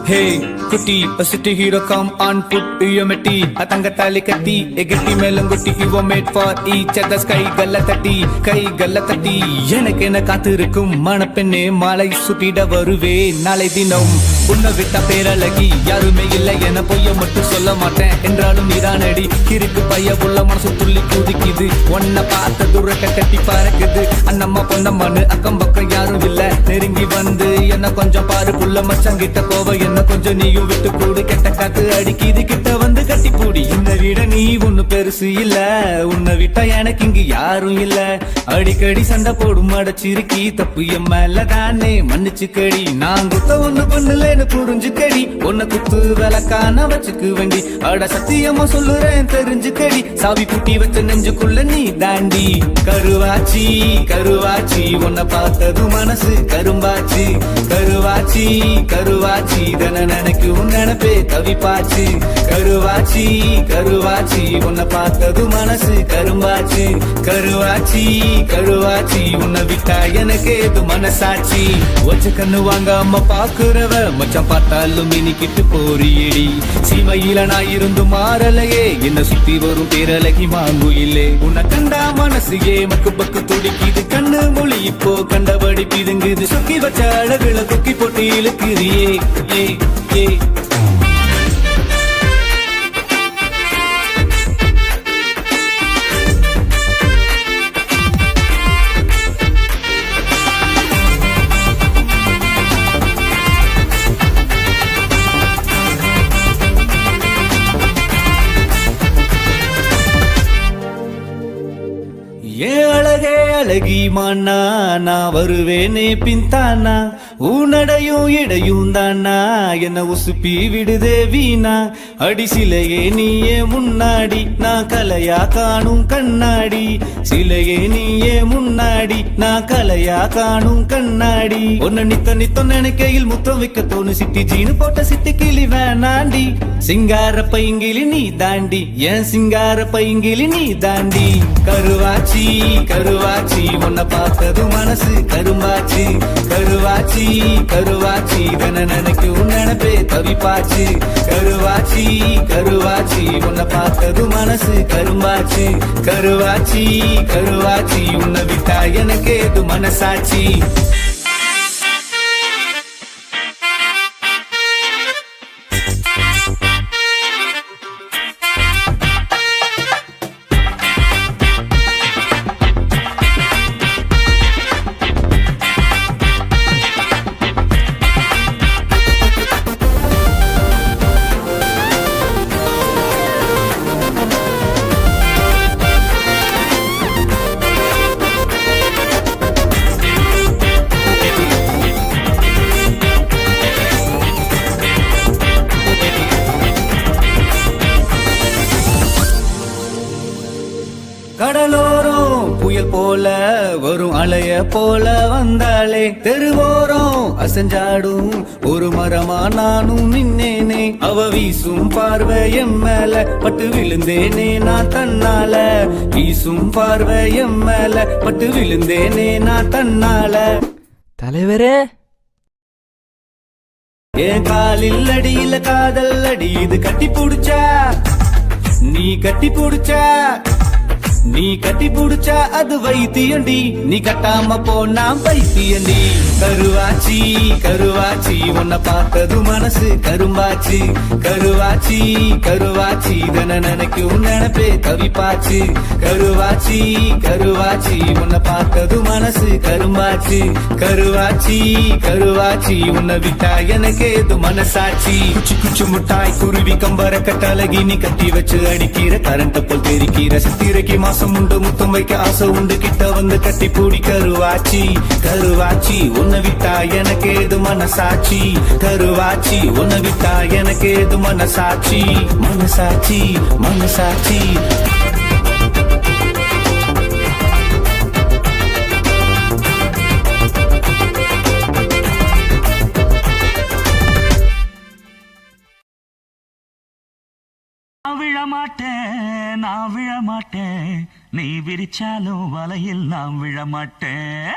Hey, குட்டி a city hero come on put your meti atanga tali katti egatti melangutti you were made for each other sky gallatati எனக்கென காத்திருக்கும் மணப்பெண்ணே மாலை சுட்டிட வருவே நாளை தினம் உன்னை விட்ட பேரழகி யாருமே இல்லை என பொய்ய மட்டும் சொல்ல மாட்டேன் என்றாலும் நீதானடி கிறுக்கு பைய உள்ள மனசு துள்ளி குதிக்குது உன்னை பார்த்த துரக்க கட்டி பறக்குது அண்ணம்மா பொண்ணம்மானு அக்கம் பக்கம் யாரும் இல்ல நெருங்கி வந்து என்ன கொஞ்சம் பாரு புள்ள மச்சங்கிட்ட போவ என்ன கொஞ்சம் நீயும் விட்டு கூடு கெட்ட காத்து அடிக்குது கிட்ட வந்து கட்டி பூடி இந்த விட நீ ஒண்ணு பெருசு இல்ல உன்னை விட்டா எனக்கு இங்கு யாரும் இல்ல அடிக்கடி சண்டை போடும் அடைச்சிருக்கி தப்பு என் மேல தானே மன்னிச்சுக்கடி நான் குத்த ஒண்ணு பண்ணலன்னு புரிஞ்சுக்கடி உன்னை குத்து விளக்கான வச்சுக்கு வேண்டி அட சத்தியமா சொல்லுறேன் தெரிஞ்சுக்கடி சாவி குட்டி வச்ச நெஞ்சுக்குள்ள நீ தாண்டி கருவாச்சி கருவாச்சி உன்னை பார்த்தது மனசு கரும்பாச்சு கருவாச்சி கருவாச்சி தன நினைக்கும் நினைப்பே தவிப்பாச்சு கருவாச்சி கருவாச்சி உன்னை பார்த்தது மனசு கரும்பாச்சு கருவாச்சி கருவாச்சி உன்னை விட்டா எனக்கு ஏது மனசாட்சி ஒச்ச கண்ணு வாங்க அம்மா பாக்குறவ மச்சான் பார்த்தாலும் மினிக்கிட்டு போறியடி சீமையில நான் இருந்து மாறலையே என்ன சுத்தி வரும் பேரழகி மாங்குயிலே உன்னை கண்டா மனசு மக்கு பக்கு துடிக்குது கண்ணு மொழி இப்போ கண்டபடி பிதுங்குது சொக்கி வச்ச அழகுல கொக்கி போட்டு இழுக்குறியே ஏ ஏ அழகே அழகி மானா நான் வருவேனே பின்தானா உன்னடையும் இடையும் தானா என்ன உசுப்பி விடுதே வீணா அடி சிலையே நீயே முன்னாடி நான் கலையா காணும் கண்ணாடி சிலையே நீயே முன்னாடி நான் கலையா காணும் கண்ணாடி ஒன்ன நித்த நித்தம் நினைக்கையில் முத்தம் வைக்க தோணு சிட்டி ஜீனு போட்ட சிட்டி கிளி வேணாண்டி சிங்கார பைங்கிலி நீ தாண்டி என் சிங்கார பைங்கிலி நீ தாண்டி கருவாச்சி கருவாச்சி உன்னை பார்த்தது மனசு கரும்பாச்சு கருவாச்சி கருவாச்சி தன நினைக்கும் நினைப்பே தவிப்பாச்சு கருவாச்சி கருவாச்சி உன்னை பார்த்தது மனசு கரும்பாச்சு கருவாச்சி கருவாச்சி உன்னை விட்டா எனக்கு ஏது மனசாட்சி கடலோரம் புயல் போல வரும் அலைய போல வந்தாலே தெருவோரம் அசஞ்சாடும் ஒரு மரமா நானும் நின்னேனே அவ வீசும் பார்வை எம் மேல பட்டு விழுந்தேனே நான் தன்னால வீசும் பார்வை எம் மேல பட்டு விழுந்தேனே நான் தன்னால தலைவரே என் காலில் அடியில காதல் அடி இது கட்டி புடிச்சா நீ கட்டி புடிச்சா நீ கட்டி புடிச்சா அது வைத்தியண்டி நீ கட்டாம போனா பைத்தியண்டி கருவாச்சி கருவாச்சி உன்னை பார்த்தது மனசு கரும்பாச்சு கருவாச்சி கருவாச்சி தன நினைக்கும் நினைப்பே தவிப்பாச்சு கருவாச்சி கருவாச்சி உன்னை பார்த்தது மனசு கரும்பாச்சு கருவாச்சி கருவாச்சி உன்னை விட்டா எனக்கு ஏது மனசாட்சி குச்சி குச்சி முட்டாய் குருவி கம்பர கட்டழகி நீ கட்டி வச்சு அடிக்கிற கரண்ட் போல் தெரிக்கிற சித்திரைக்கு மாசம் உண்டு முத்தம் வைக்க ஆசை உண்டு கிட்ட வந்து கட்டி பூடி கருவாச்சி கருவாச்சி உன்னை விட்டா எனக்கு ஏது மனசாட்சி கருவாச்சி உன்னை விட்டா எனக்கு ஏது மனசாட்சி மனசாட்சி மனசாட்சி நான் விழமாட்டேன் நீ விரிச்சாலும் வலையில் நான் விழமாட்டேன்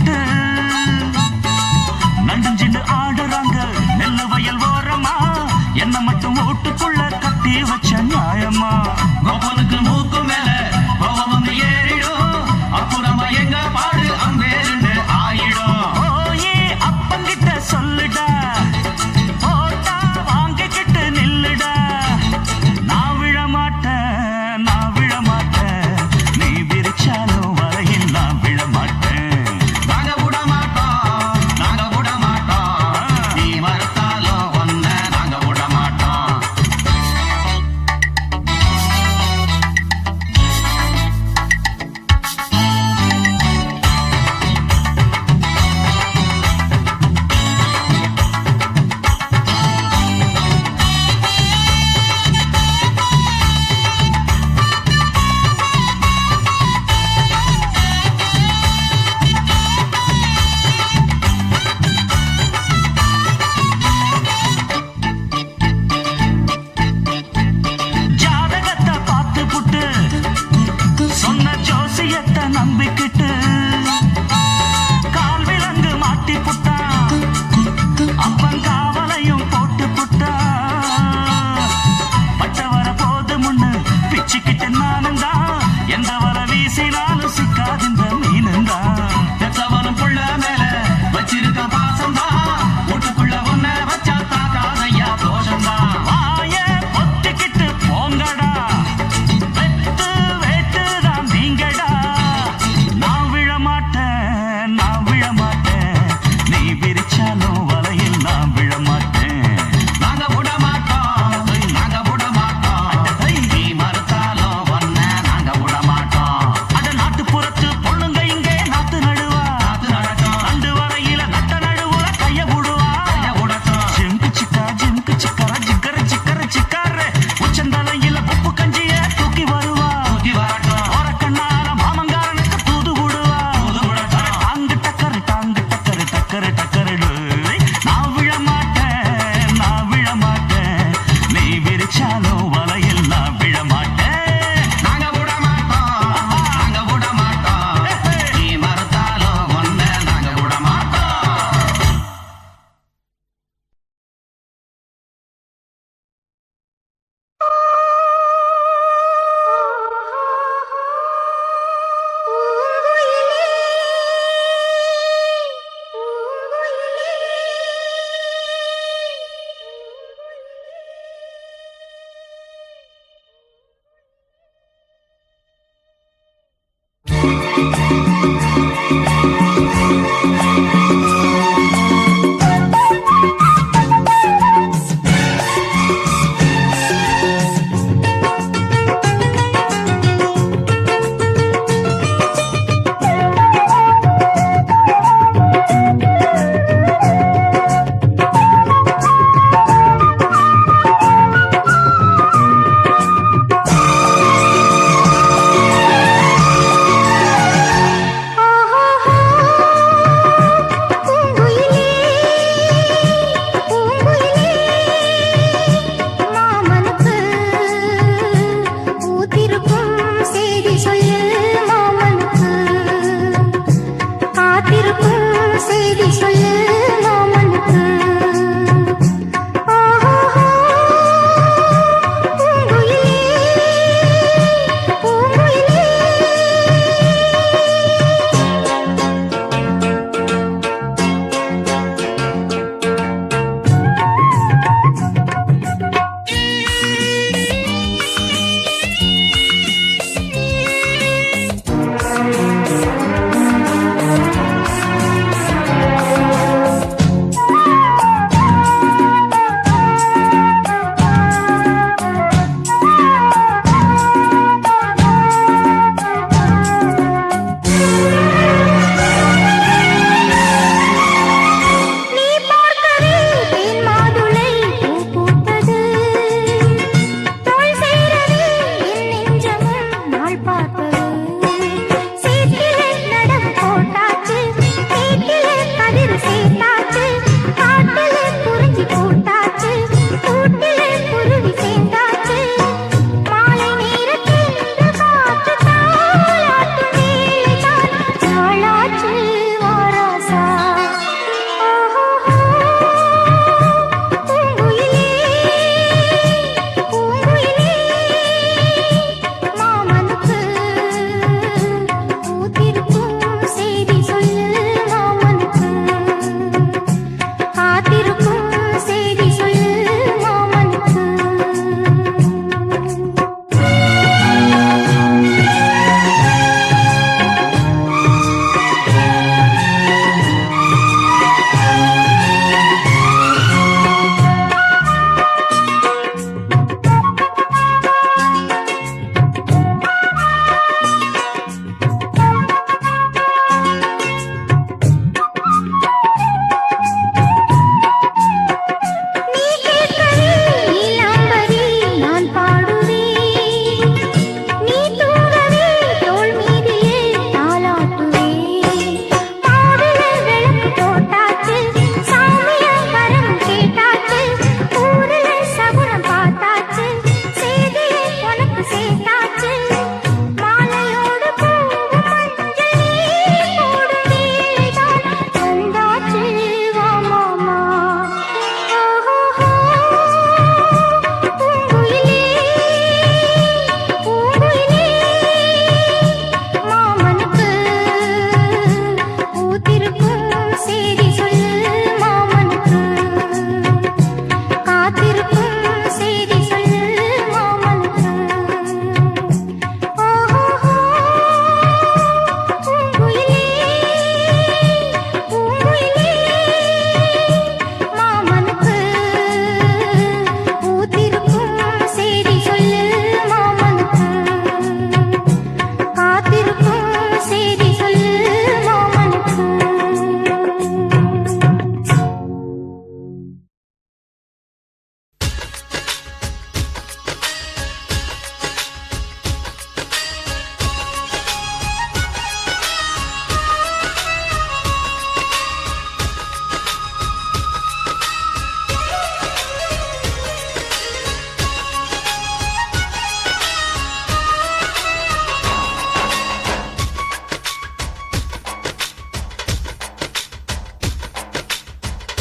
விட்டு நடுஞ்சின்னு ஆடுறாங்க நெல்லு வயல் ஓரமா, என்ன மட்டும் வீட்டுக்குள்ள கட்டி வச்ச நியாயமா? கோபனுக்கு மூக்கு மேல கோபம் வந்து ஏறிடும், அப்புறமா எங்க பாடு அம்பேருன்னு ஆயிடும். ஓயே அப்பங்கிட்ட சொல்லுடா, போட்டா வாங்கிக்கிட்டு நில்லுடா. நான் விழ மாட்டேன், நான் விழ மாட்டேன், நீ விரிச்சாலும் வரையில் நான் விழ மாட்டேன். நாங்க விட மாட்டோம், நாங்க விட மாட்டோம், நீ மறுத்தாலும் ஒன்ன நாங்க விட மாட்டோம். ஜாதகத்தை பார்த்து புட்டு சொன்ன ஜோசியத்தை நம்பிக்கிட்டு கால் விலங்கு மாட்டி புட்டா, அப்பன் காவலையும் போட்டு புட்டா. பட்ட வர போது முன்னு பிச்சுக்கிட்டு நானும் தான், எந்த வர வீசினாலும் சிக்காதிந்த மீனும் தான். பெத்தவனும் புள்ள மேல வச்சிருக்க பாசம் தான், வீட்டுக்குள்ள ஒன்ன வச்சா தாக்காதையா தோஷம் தான். வாய பொத்திக்கிட்டு போங்கடா, வெத்து வேட்டுதான் நீங்கடா. நான் விழ மாட்டேன், நான் விழ மாட்டேன், நீ விரிச்சாலும் வலையில் நான் விழ மாட்டேன். நாங்க விட மாட்டோம், நாங்க விட மாட்டோம், நீ மறுத்தாலும் ஒன்ன நாங்க விட மாட்டோம். அட நாட்டுப்புறத்து பொண்ணுங்க இங்கே நாத்து நடுவா, நாத்து நடக்கும் அண்டு வரையில நட்ட நடுவுல கைய விடுவா, கைய விடட்டும். ஜிம்கு சிக்கா ஜிம்கு சிக்கர ஜிக்கர சிக்கர சிக்காரு, உச்சந்தலையில உப்பு கஞ்சிய தூக்கி வருவா, தூக்கி வரட்டும். ஓரக்கண்ணால மாமங்காரனுக்கு தூது விடுவா, தூது விடட்டும். டாங்கு டக்கரு டாங்கு டக்கரு டக்கரு டக்கரு. நான் விழ மாட்டேன், நான் விழ மாட்டேன், நீ விரிச்சாலும் வலையில் நான் விழ மாட்டேன். நாங்க விட மாட்டோம், நாங்க விட மாட்டோம், நீ மறுத்தாலும் ஒன்ன நாங்க விட மாட்டோம்.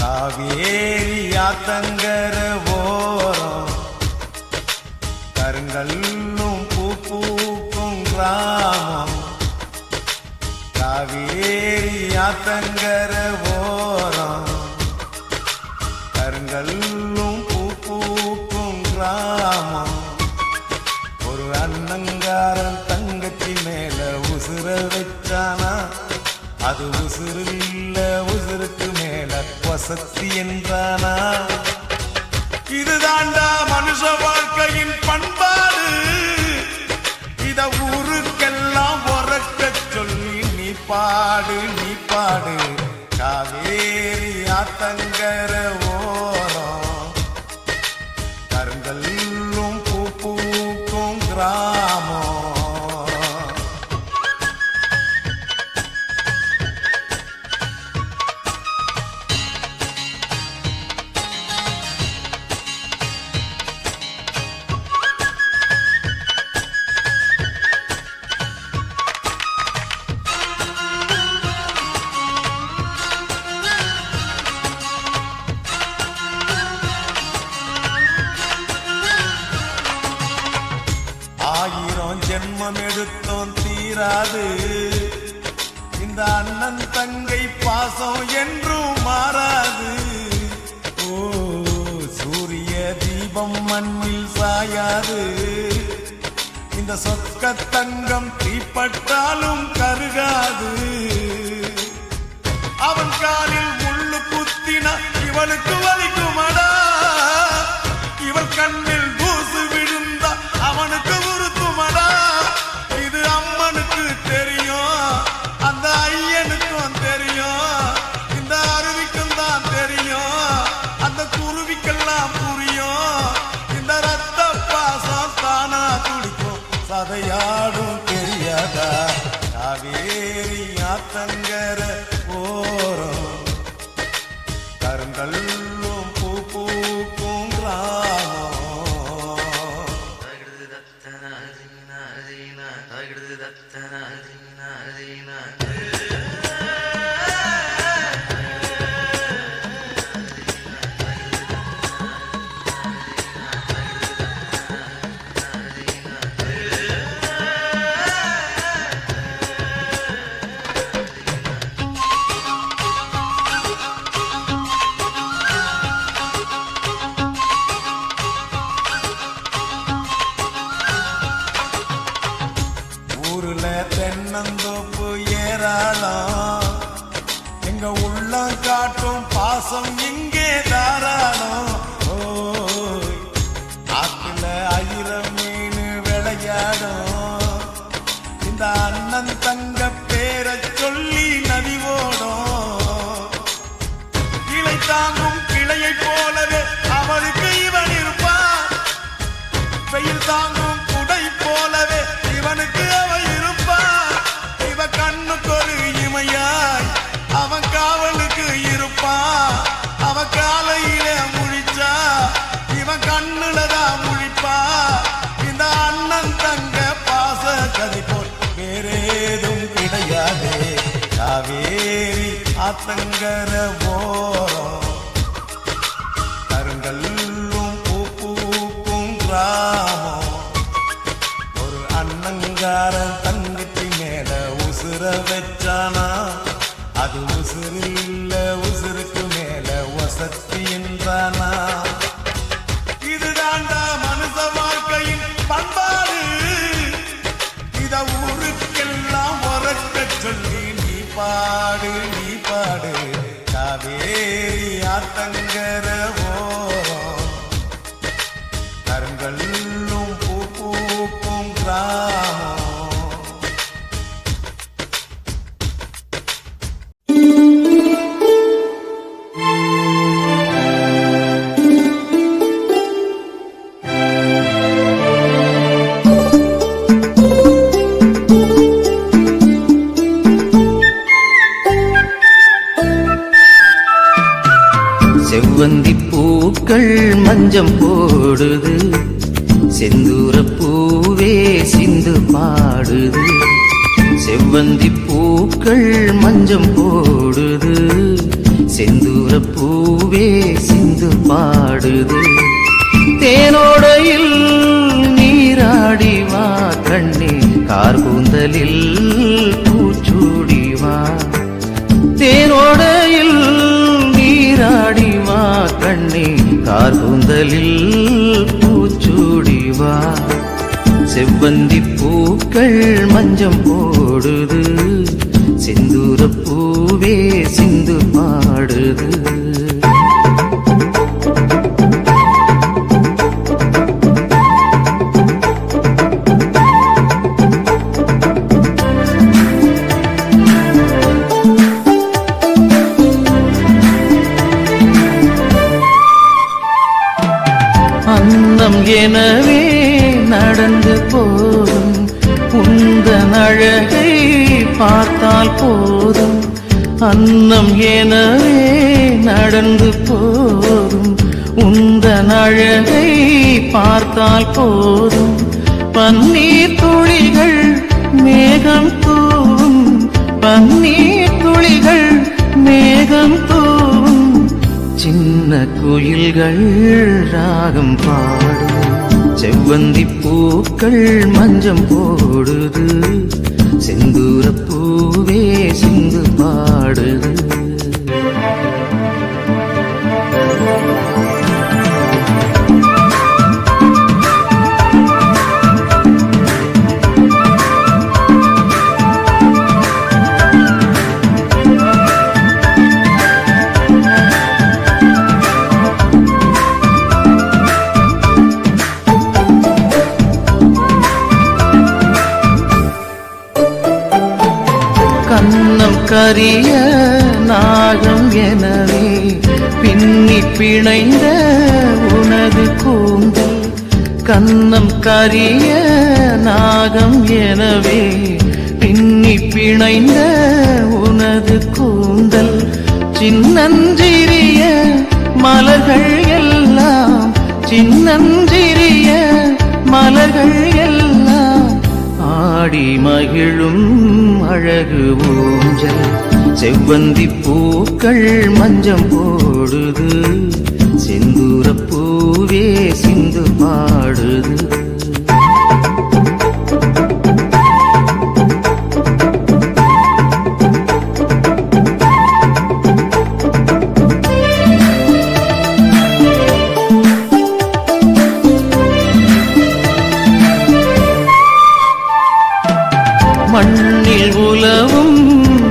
காவேரி ஆத்தங்கர ஓரம் கருங்கல்லும் பூ பூக்கும் கிராமம். காவேரி ஆத்தங்கர ஓரம் கருங்கல்லும் பூ பூக்கும் கிராமம். ஒரு அண்ணங்காரன் தங்கச்சி மேல உசுர வச்சானா, அது உசுறு இல்ல உசுருக்கு மேல வசதி என்றானா. இதுதாண்டா மனுஷ வாழ்க்கையின் பண்பாடு, இத ஊருக்கெல்லாம் உறக்க சொல்லி நீ பாடு நீ பாடு. காவேரி ஆத்தங்கர ஓரம் கருங்கல்லும் பூ பூக்கும் கிராமம். ஆயிரம் ஜென்மம் எடுத்தோம் தீராது, இந்த அண்ணன் தங்கை பாசம் என்றும் மாறாது. ஓ சூரிய தீபம் மண்ணில் சாயாது, இந்த சொக்க தங்கம் தீப்பட்டாலும் கருகாது. அவன் காலில் முள்ளு குத்தினா இவளுக்கு வலிக்குமடா, இவள் கண்ணில் தூசு விழுந்தா அவனுக்கு உறுத்துமடா. இது அம்மனுக்கு தெரியும், அந்த ஐயனுக்கும் தெரியும், இந்த அருவிக்கும் தான் தெரியும், அந்த குருவிக்கெல்லாம் புரியும். இந்த ரத்த பாசம் தானா துடிக்கும், சதையாடும் தெரியாதா. காவேரி ஆத்தங்கர ஓரம் கருங்கல்லும் பூ பூக்கும் கிராமம். ஊருல தென்னந்தோப்பு ஏராளம், எங்க உள்ளம் காட்டும் பாசம் இங்கே தாராளம். ஓய் ஆத்துல ஆயிரம் மீன் விளையாடும், இந்த அண்ணன் தங்க பேரை சொல்லி நதி ஓடும். கிளை தாங்கும் கிளையை போலவே அவருக்கு இவன் இருப்பான், வெயில் தாங்கும் குடை போலவே இவனுக்கு அவன் இருப்பான். இவ கண்ணுக்கு ஒரு இமையாய் அவன் காவலுக்கு இருப்பான். அவன் காலையில முழிச்சா இவன் கண்ணுல தான் முழிப்பா. இந்த அண்ணன் தங்க பாச கதை போல் வேறேதும் கிடையாதே. காவேரி ஆத்தங்கர ஓரம் கருங்கல்லும் பூ பூக்கும் கிராமம். ஒரு அண்ணங்காரன் தங்கச்சி மேல உசுர வச்சானா, அது உசுறு இல்ல உசுருக்கு மேல வசதி என்றானா. இதுதாண்டா மனுஷ வாழ்க்கையின் பண்பாடு, இத ஊருக்கெல்லாம் உறக்க சொல்லி நீ பாடு நீ பாடு. காவேரி ஆத்தங்கர ஓரம் கருங்கல்லும் பூ பூக்கும் கிராமம். செவ்வந்தி பூக்கள் மஞ்சம் போடுது, செந்தூர பூவே சிந்து பாடுது. செவ்வந்தி பூக்கள் மஞ்சம் போடுது, செந்தூர பூ பூவே சிந்து பாடுது தேனோடையில் நீராடி வா கண்ணே கார்கூந்தலில் பூச்சூடி வா தேனோடையில் நீராடி வா கண்ணே கார்கூந்தலில் பூச்சூடி வா செவ்வந்தி பூக்கள் மஞ்சம் போடுது செந்தூர பூவே சிந்து பாடுது அன்னம் எனவே நடந்து போதும் உந்தன் அழகை பார்த்தால் போதும் அன்னம் எனவே நடந்து போதும் உந்தன் அழகை பார்த்தால் போதும் பன்னீர் துளிகள் மேகம் தூவும் பன்னீர் துளிகள் மேகம் தூவும் சின்ன குயில்கள் ராகம் பாடும் செவ்வந்தி பூக்கள் மஞ்சம் போடுது செந்தூர பூவே சிந்து பாடுது கண்ணம் கரிய நாகம் எனவே பின்னி பிணைந்த உனது கூந்தல் கண்ணம் கரிய நாகம் எனவே பின்னி பிணைந்த உனது கூந்தல் சின்னஞ்சிறிய மலர்கள் எல்லாம் சின்னஞ்சிறிய மலர்கள் எல்லாம் ஆடி மகிழும் அழகு ஊஞ்சல் செவ்வந்தி பூக்கள் மஞ்சம் போடுது செந்தூர பூவே சிந்து பாடுது மண்ணில் உலவும்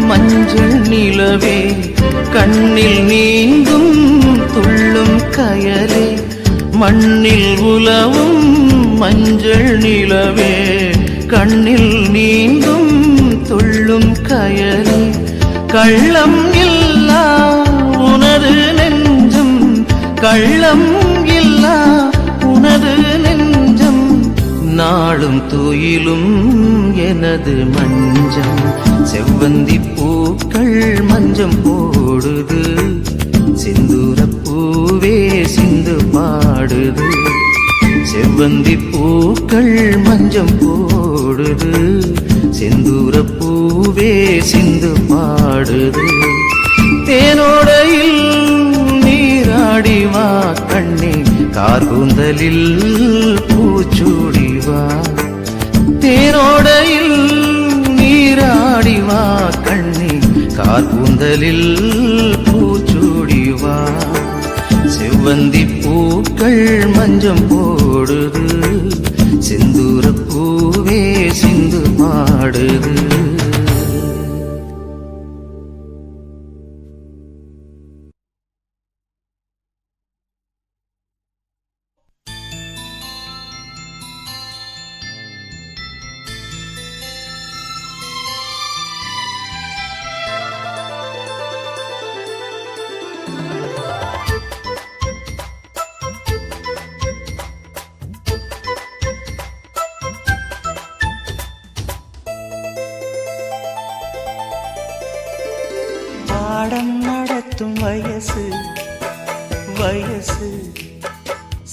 மஞ்சள் நிலவே கண்ணில் நீந்தும் துள்ளும் கயலே மண்ணில் உலவும் மஞ்சள் நிலவே கண்ணில் நீந்தும் துள்ளும் கயலே கள்ளம் இல்லா உனது நெஞ்சம் கள்ளம் இல்லா உனது நெஞ்சம் நாளும் துயிலும் எனது மஞ்சம் செவ்வந்தி பூக்கள் மஞ்சம் போடுது செந்தூர பூவே சிந்து பாடுது செவ்வந்தி பூக்கள் மஞ்சம் போடுது செந்தூர பூவே சிந்து பாடுது தேனோடையில் நீராடி வா கண்ணே கார்கூந்தலில் பூச்சூடி வா தேனோடையில் நீராடி வா கண்ணே கார்கூந்தலில் பூச்சூடி வா செவ்வந்தி பூக்கள் மஞ்சம் போடுது செந்தூர பூவே சிந்து பாடுது பாடம் நடத்தும் வயசு வயசு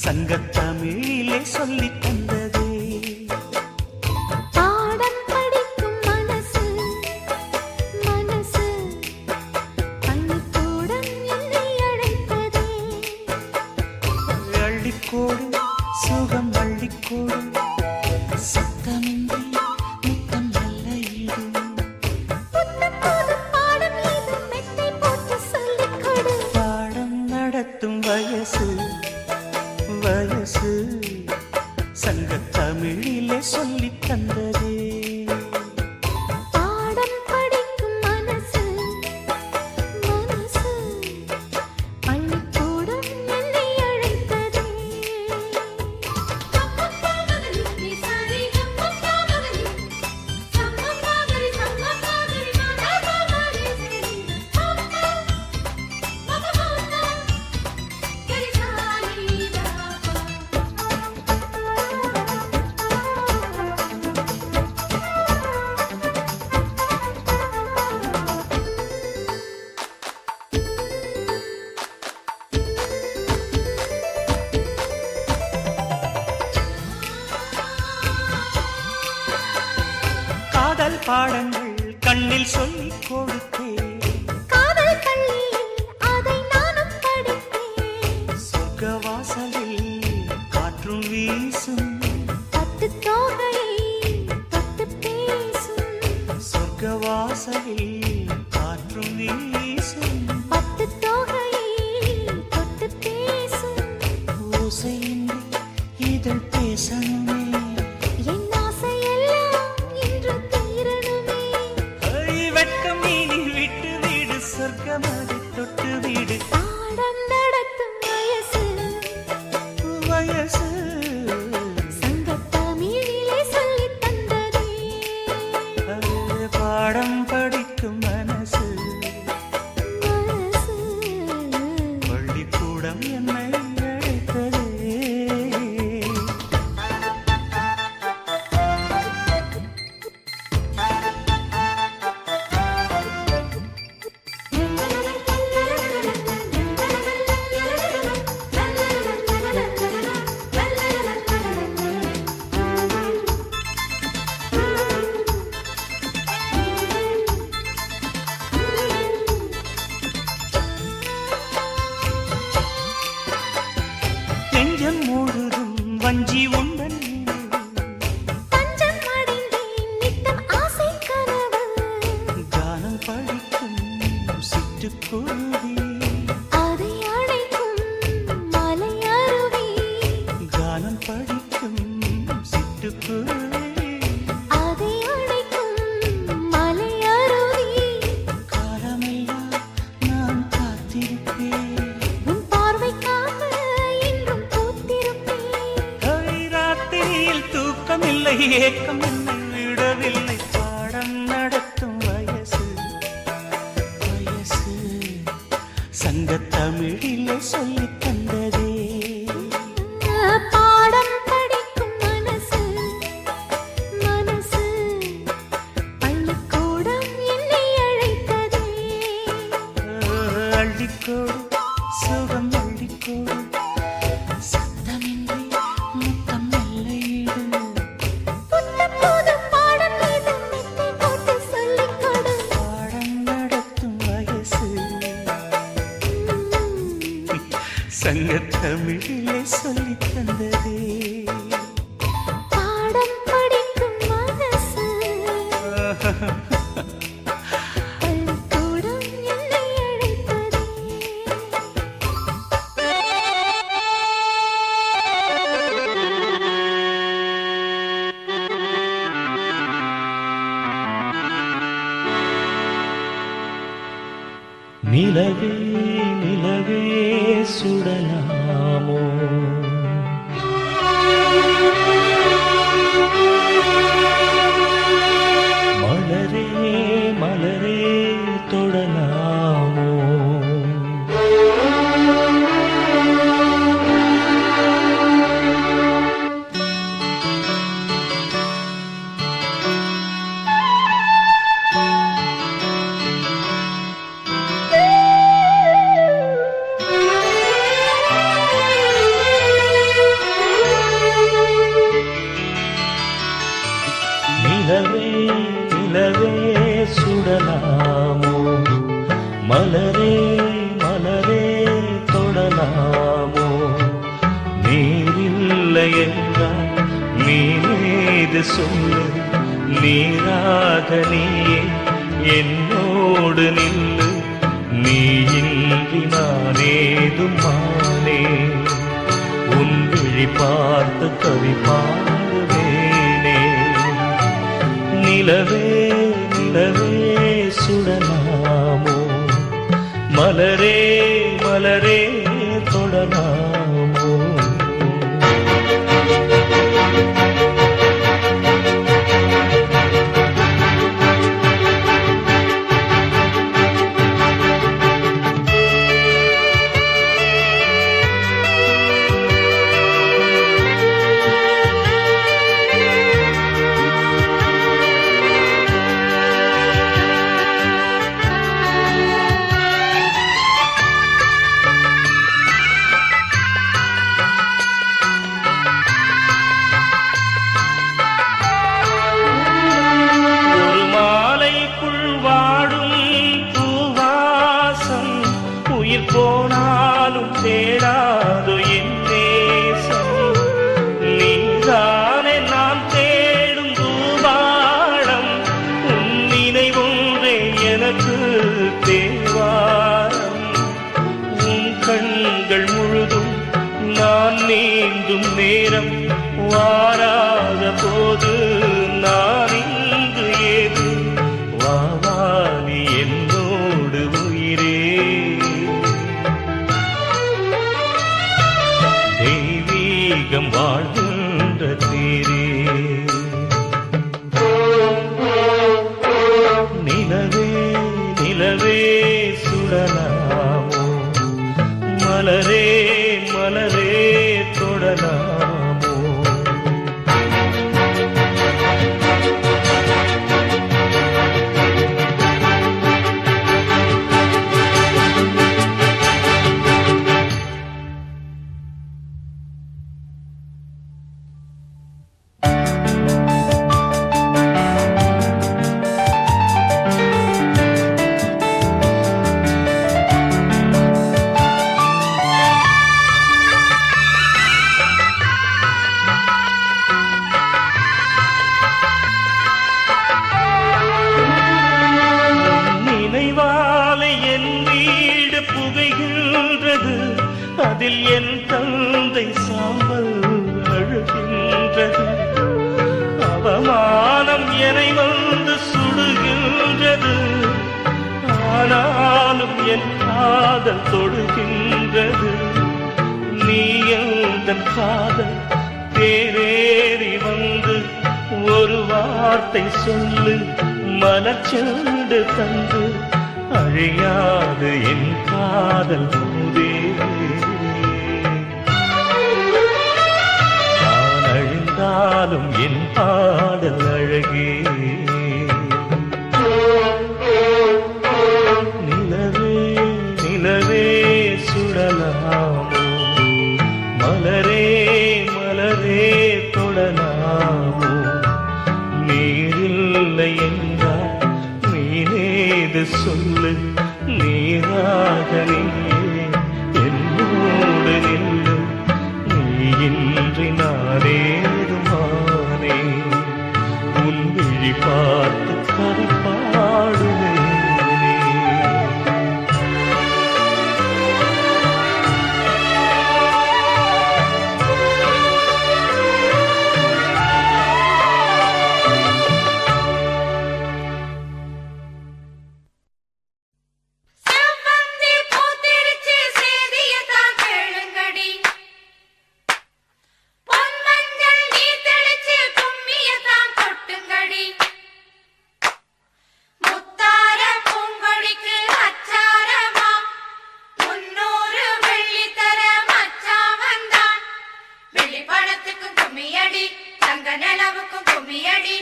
சங்கத்தமிழிலே சொல்லித் தந்ததே பாடம் படிக்கும் மனசு மனசு பள்ளிக்கூடம் என்னை அழைத்ததே பாடங்கள் கண்ணில் சொல்லிக் கொடுத்தேன். காதல் பள்ளியில் அதை நானும் படித்தேன். சொர்க்க வாசலில் காற்றும் வீசும். பட்டு தோகையை தொட்டு பேசும். சொர்க்க வாசலில் காற்றும் வீசும். பட்டு தோகையை தொட்டு பேசும். ஓசையின்றி இதழ் பேசணுமே. என் ஆசையெல்லாம் இன்று தீரணுமே. வெட்கம் இனி விட்டு வீடு சொர்க்கமதை தொட்டு வீடு. பாடம் நடத்தும் வயசு வயசு சங்கத்தமிழிலே சொல்லித் தந்ததே. பாடம் படிக்கும் மனசு. மனசு பள்ளிக்கூடம் என்னை அழைத்ததே. நெஞ்சம் முழுதும் வஞ்சி உண்டன். தஞ்சம் அடைந்தேன் நித்தம் ஆசை கனவு. கானம் படிக்கும் சிட்டுக்குருவி. அதை அழைக்கும் மலை அருவி. கானம் படிக்கும் சிட்டுக்குருவி. அதை அழைக்கும் மலை அருவி. காலமெல்லாம் நான் காத்திருப்பேன். உன் பார்வைக்காக இன்றும் பூத்திருப்பேன். ராத்திரியில் தூக்கமில்லை, ஏக்கம் என்னை விடவில்லை. பாடம் நடத்தும் வயசு வயசு சங்கத்தமிழிலே சொல்லித் தந்ததே. பாடம் படிக்கும் மனசு மனசு பள்ளிக்கூடம் என்னை அழைத்ததே. அள்ளிக்கோடு சுகம் அள்ளிக்கோடு. சத்தமின்றி முத்தம் நல்லையிடு. புத்தம் புதும் பாடம் மீது மெத்தை போட்டு சொல்லிக் கொடு. பாடம் நடத்தும் வயசு சங்கத்தமிழிலே சொல்லித் தந்ததே. பாடம் படிக்கும் மனசு பள்ளிக்கூடம் என்னை அழைத்ததே. நிலவே நிலவே சுடலாமோ. மலரே மலரே தொடலாமோ. நிலவே நிலவே சுடலாமோ. மலரே மலரே தொடலாமோ. நீரில்லை என்றால் நீ மீது சொல்லு. நீராக நீயே என்னோடு நில்லு. நீ இன்றி நானேதும் மானே. உன் விழி பார்த்து கவி பாடுவேனே. நிலவே நிலவே சுடலாமோ. மலரே மலரே தொடலாமோ. உயிர் போனாலும் தேடாதோ என் நேசம் நீதானே நான் தேடும் தூபாளம் உன் நினைவொன்றே எனக்கு தேவாரம் உன் கண்கள் முழுதும் நான் நீந்தும் நேரம் வாராத போது நான் இங்கு ஏது வாவானி என்னோடு உயிரே தெய்வீகம் வாழ்கின்ற தேரே நிலவே நிலவே சுடலாமோ மலரே மலரே தொடலாமோ நினைவாலே என் வீடு புகைகின்றது அதில் என் தந்தை சாம்பல் அழுகின்றது அவமானம் என்னை வந்து சுடுகின்றது ஆனாலும் என் காதல் தொடுகின்றது நீ எந்தன் காதல் தேரேறி வந்து ஒரு வார்த்தை சொல்லு மலர்ச்செண்டு தந்து அழியாது என் காதல் போதே நான் அழிந்தாலும் என் பாடல் அழகே நிலவே நிலவே சுடலாமோ மலரே மலரே தொடலாமோ நீரில்லை என்றால் மீனேது சொல்லு நீராக நீயே என்னோடு நில்லு நீயின்றி நானேதுமானே உன் விழி பார்த்து கதை பாடுவேனே செவ்வந்தி பூத்திருச்சு சேதியத்தான் கேளுங்கடி பொன்மஞ்சள் நீர் தெளிச்சு கும்மியத்தான் கொட்டுங்கடி முத்தார பூங்கொடிக்கு அச்சாரமா 300 வெள்ளி தர மச்சான் வந்தான் வெள்ளி பணத்துக்கும் கும்மியடி தங்க நிலவுக்கும் கும்மியடி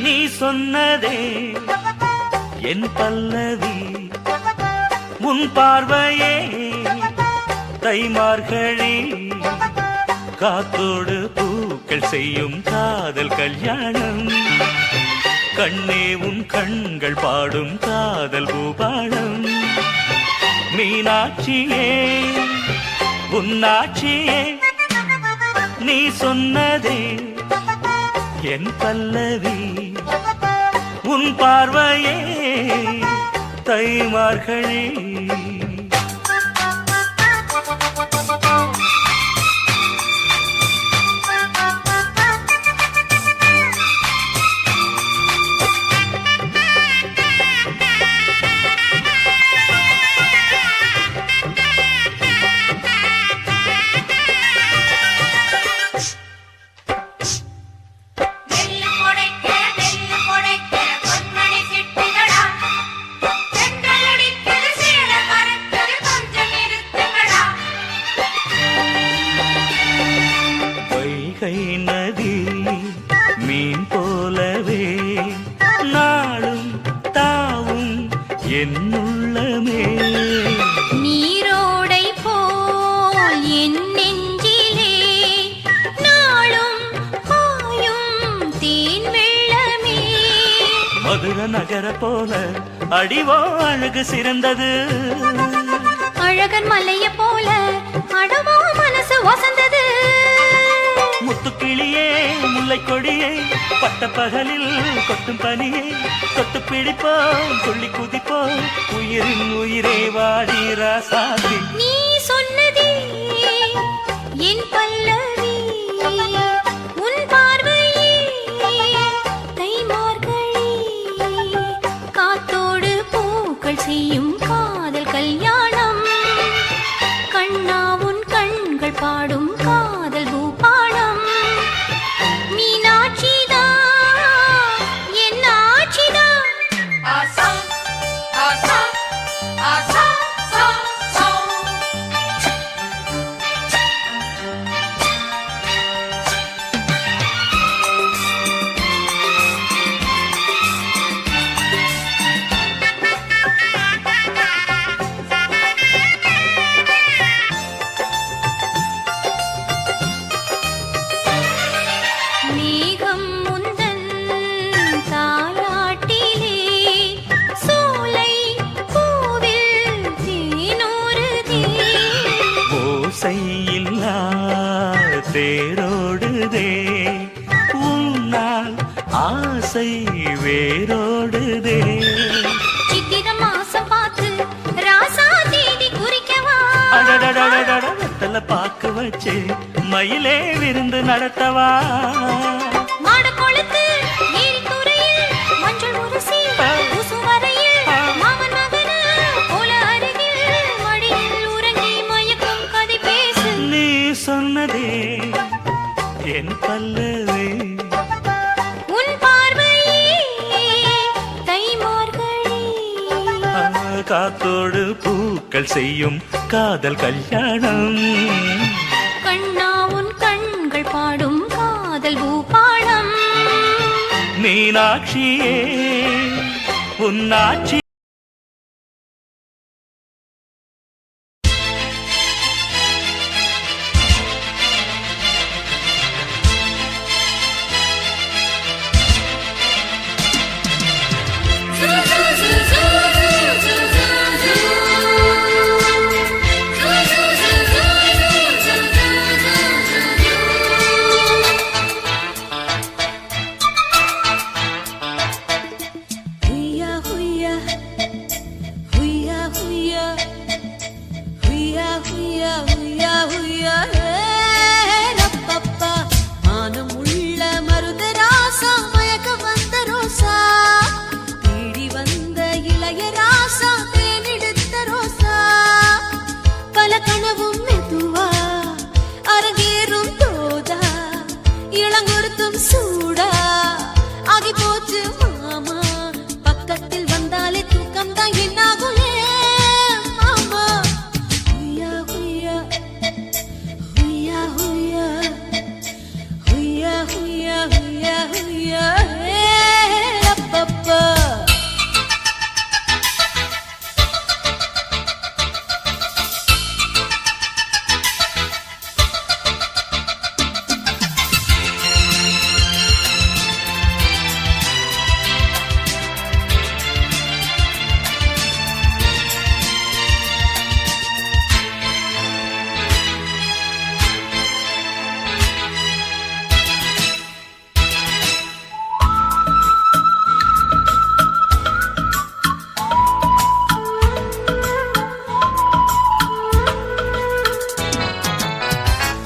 நீ சொன்னதே என் பல்லவி உன் பார்வையே தைமார்கழி காத்தோடு பூக்கள் செய்யும் காதல் கல்யாணம் கண்ணே உன் கண்கள் பாடும் காதல் பூபாளம் மீனாட்சியே உன்னாட்சியே நீ சொன்னதே என் பல்லவி உன் பார்வையே தைமார்கழி நெல்லு கொடைக்கிற பொன்மணி சிட்டுகளா செங்கலடிக்கிற சீடமா நகர போல அடிவோ அழகு சிறந்தது. அழகன் மலைய போல அடவோ மனசு வசந்தது. முத்துக்கிளியே முல்லை கொடியே பட்ட பகலில் கொட்டும் பனியே தொட்டு பிடிப்போம் துள்ளி குதிப்போம் உயிரின் உயிரே வாடி ராசாதி. நீ சொன்னதே என் பல்லவி உன் பார்வையே தைமார்கழி காத்தோடு பூக்கள் செய்யும் காதல் கல்யாணம் கண்ணா உன் கண்கள் பாடும் காதல் பூபாடம் மீனாட்சிதா என் ஆட்சிதா ஆசா ஆசா ஆசா சா சா. மேகம் முந்தன் தாலாட்டிலே சோலை பூவில் தேனூறுதே. ஓசையில்லா தேரோடுதே உன்னால் ஆசை வேரோடுதே. சித்திர மாசம் பார்த்து ராசா தேதி குறிக்கவா அடடடடடட வெத்தல பாக்கு வச்சு மயிலே விருந்து நடத்தவா. மாட கொளுத்து ஏரி துறையில் மஞ்சள் உரசி உசுவரையில் மாமன் மகன போல அருகில் மடியில் உறங்கி மயக்கும் கதை பேசு. நீ சொன்னதே என் பல்லவே உன் பார்வையே தைமார்கழி காத்தோடு பூக்கள் செய்யும் காதல் கல்யாணம் கண்ணா உன் கண்கள் பாடும் காதல் பூபாடம் மீனாட்சியே உன்னாட்சி. ஹுய்யா ஹுய்யா ஹுய்யா ஹுய்யா ஹுய்யா ஹுய்யா ஹுய்யா ஹுய்யா ஹே ரப்பப்பா மானம் உள்ள மருத ராசா மயக்க வந்த ரோசா தேடி வந்த இளைய ராசா தேனெடுத்த ரோசா பல கனவும் மெதுவா அரங்கேறும் தோதா இளங்கொருத்தும் சூடா ஆகி போச்சு மாமா பக்கத்தில் வந்தாலே தூக்கம் தான் என்னாகுலே மாமா. ஹுய்யா ஹுய்யா ஹுய்யா ஹுய்யா ஹுய்யா ஹுய்யா ஹுய்யா ஹுய்யா ஹே ரப்பப்பா.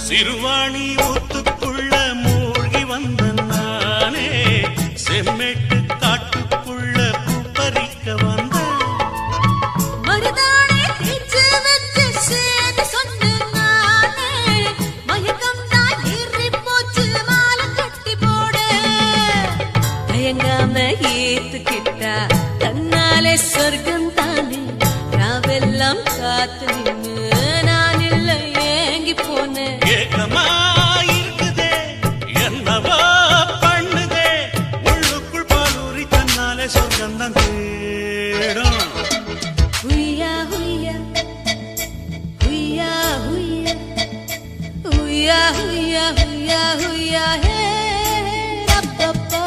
சிறுவாணி ஊத்துக்குள்ள மூழ்கி வந்த நானே செம்மேட்டு காட்டுக்குள்ள பூ பறிக்க வந்த மருதாணி தேய்ச்சு வச்சு சேதி சொன்ன நானே மயக்கம் தான் ஏறி போச்சு மாலை கட்டி போட தயங்காம ஏத்துக்கிட்டா தன்னாலே சொர்க்கம் தானே ராவெல்லாம் காத்து நின்னு நான் இல்லை ஏங்கி போனேன். ஏக்கமா இருக்குதே என்னவா பண்ணுதே உள்ளுக்குள் பாலூரி தன்னாலே சொர்க்கந்தான் தேடும். ஹுய்யா ஹுய்யா ஹுய்யா ஹுய்யா ஹுய்யா ஹுய்யா ஹுய்யா ஹுய்யா ஹே ரப்பப்பா.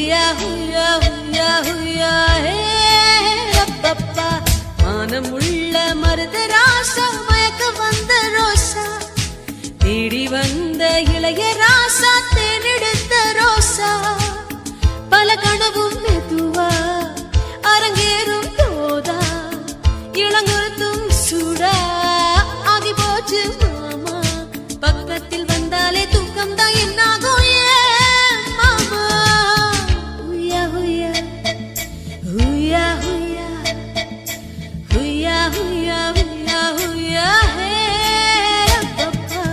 ஹுய்யா ஹுய்யா ஹுய்யா ஹுய்யா ஹே அப்பப்பா மானமுள்ள மருத ராசா மயக்க வந்த ரோசா தேடி வந்த இளைய ராசா தேனெடுத்த ரோசா பல கனவும் மெதுவா அரங்கேறும் போதா இளங்குத்தும் சூடா ஆகி போச்சு மாமா பக்கத்தில் வந்தாலே தூக்கம் தான் என்னாகும் ஏன் மாமா ஹுய்யா ஹுய்யா ஹுய்யா ஹுய்யா ஹுய்யா ஹுய்யா ஹுய்யா ஹுய்யா ஹே அப்பப்பா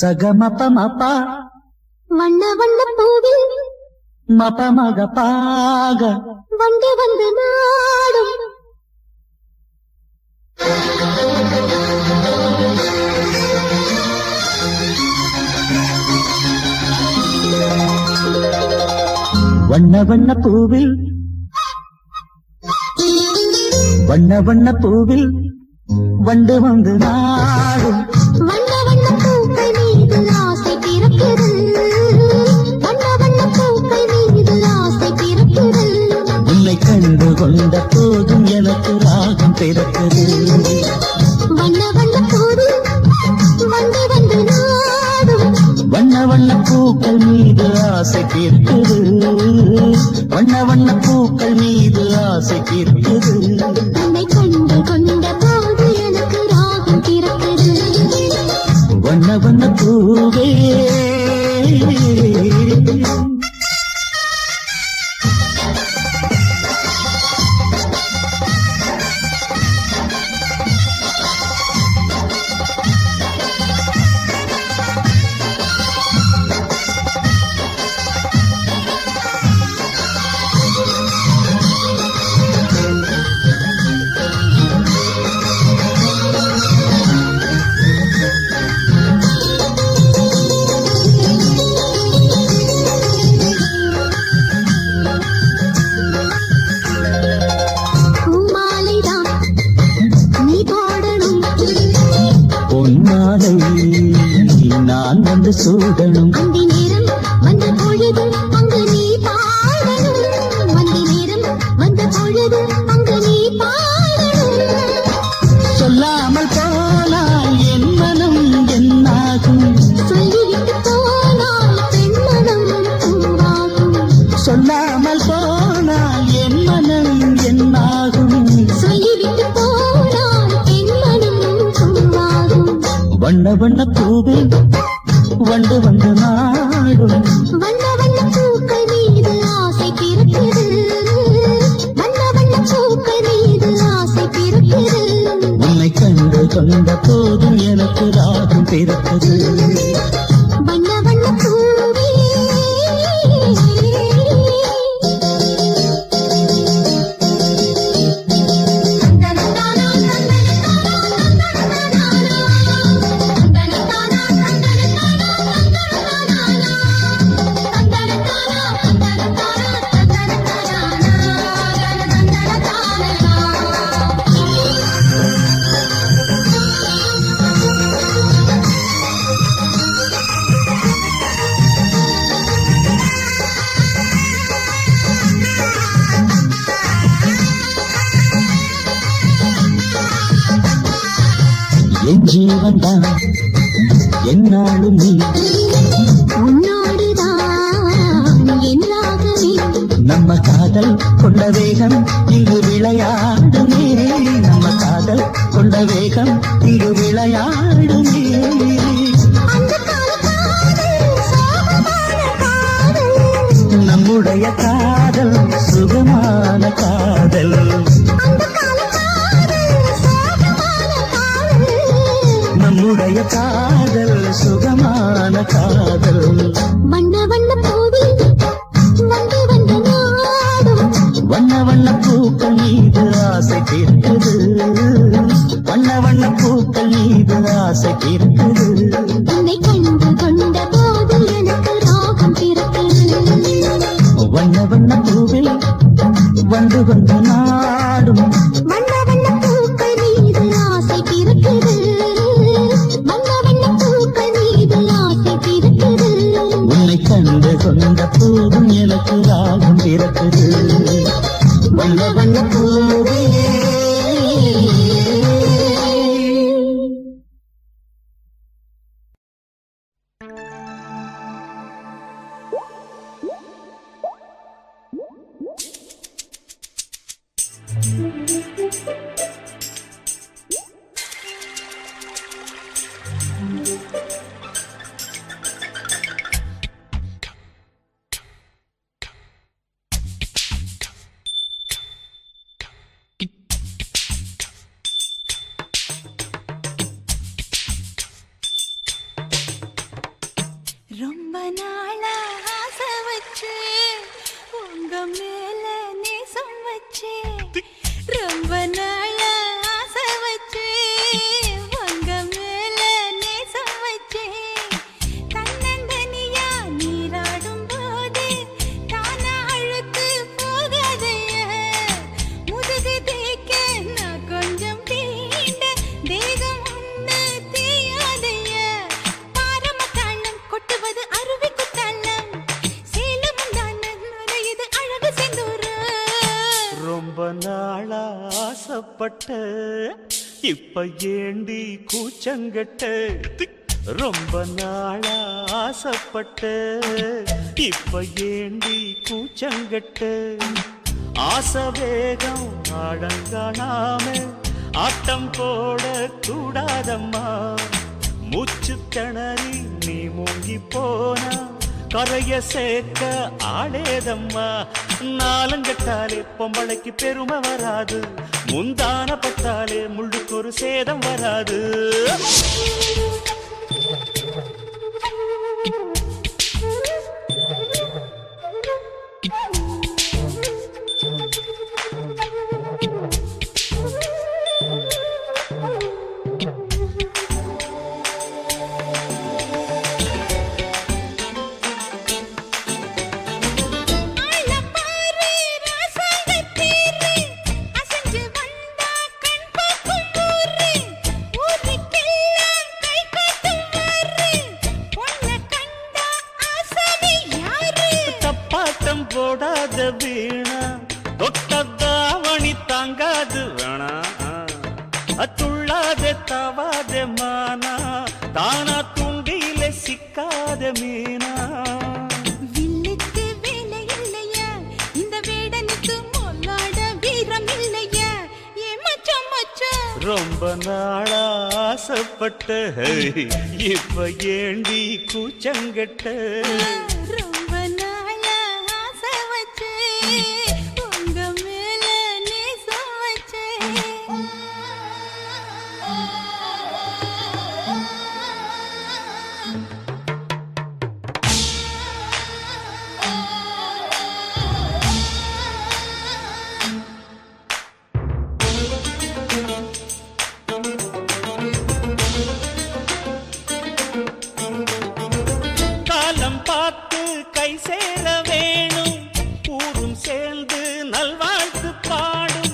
சகமப மபா வண்ண வண்ண பூவில் மப மக பாக வண்டு வந்து நாடும் வண்ண வண்ண பூவில் வண்ண வண்ண பூவில் வண்டு வந்து நாடும் வண்ண வண்ண பூக்கள் மீது ஆசை பிறக்குது வண்ண வண்ண பூக்கள் மீது ஆசை பிறக்குது உன்னை கண்டு கொண்ட போதும் எனக்கு ராகம் பிறக்குது வண்ண வண்ண பூவில் வண்டு வந்து நாடும் வண்ண வண்ண பூக்கள் மீது ஆசை தீர்க்குது வண்ண வண்ண பூக்கள் மீது ஆசை தீர்க்குது உன்னை கண்டு கொண்ட போது எனக்கு ராகம் பிறக்குது வண்ண வண்ண பூவே பூமாலைதான் நீ போடணும் பொன்னாலை நான் வந்து சூடணும் அந்தி நேரம் வந்த பொழுது அங்கு நீ பாடணும் அந்தி நேரம் வந்த பொழுது அங்கு நீ பாடணும் சொல்லாமல் போனால் என் மனம் என்னாகும் சொல்லிவிட்டு போனால் பெண்மனம் பூவாகும் சொல்லாமல் போனால் என் மனம் என்னாகும் சொல்லிவிட்டு போனால் பெண்மனம் பூவாகும் வண்ண வண்ண பூவே வண்டு வந்து நாடும் வண்ண வண்ண பூக்கள் மீது ஆசை பிறக்குது வண்ண வண்ண பூக்கள் மீது ஆசை பிறக்குது உன்னை கண்டு கொண்ட போதும் எனக்கு ராகம் பிறக்குது வண்ண வண்ண பூவே என் ஜீவன் தான் என்னாலும் நீ உன்னோடுதான் என்னாகவே நம்ம காதல் கொண்ட வேகம் இங்கு விளையாடுமே நம்ம காதல் கொண்ட வேகம் இங்கு விளையாடுமே அந்த கால காதல் சோகமான காதல் நம்முடைய காதல் சுகமான காதல் அந்த கால காதல் சோகமான காதல் நம்முடைய காதல் சுகமான காதல் வண்ண வண்ண பூவில் வந்து வந்து நாடும் வண்ண வண்ண பூக்கள் மீது ஆசை தீர்க்குது வண்ண வண்ண பூக்கள் மீது ஆசை தீர்க்குது உன்னை கண்டு கொண்ட போது எனக்கு ராகம் பிறக்குது வண்ண வண்ண பூவில் வந்து வந்து நாடும் வண்ண வண்ண பூக்கள் மீது ஆசை பிறக்குது வண்ண வண்ண பூக்கள் மீது ஆசை பிறக்குது உன்னை கண்டு கொண்ட போதும் எனக்கு ராகம் பிறக்குது வண்ண வண்ண பூவே நாளா ஆசை வச்சு உங்க மேல நேசம் வச்சு ரொம்ப நாளா ஆசை வச்சு உங்க மேல நேசம் வச்சு தன்னந்தனியா நீராடும் போது தானா அழுத்து போகாதைய முதுகு தேய்க்க நான் கொஞ்சம் தீண்ட தேகம் ஒண்ணு தீயாதைய பாரம தாளம் கொட்டுவது அருவி குத்தாளம் சேலம் தான நுரையுது அழகு செந்தூர ரொம்ப நாளா ஆசைப்பட்ட இப்ப ஏண்டி கூச்சங்கட்ட ரொம்ப நாளா ஆசைப்பட்ட இப்ப ஏண்டி கூச்சங்கட்ட ஆசை வேகம் அடங்கானாம ஆட்டம் போட கூடாதம்மா மூச்சு திணறி நீ மூங்கி போனா கரைய சேர்க்க ஆளேதம்மா நாலங்கட்டாலே பொம்பளைக்கு பெருமை வராது முந்தான பட்டாலே முள்ளுக்கு ஒரு சேதம் வராது தப்பாட்டம் போடாத வீணா தொட்டதாவணி தாங்காது வேணா துள்ளாத தவாத மானா தானா துண்டியில சிக்காத மீனா வில்லுக்கு வேலை இல்லையா இந்த வேடனுக்கு மொல்லாட வீரம் இல்லையா ஏ மச்சான் மச்சான் ரொம்ப நாளா ஆசைப்பட்ட இப்ப ஏண்டி கூச்சங்கட்ட ரொம்ப நாளா ஆசை வச்சு உங்க மேல நேசம் வச்சு காலம் பார்த்து கை சேர வேணும் ஊரும் சேர்ந்து நல்வாழ்த்து பாடும்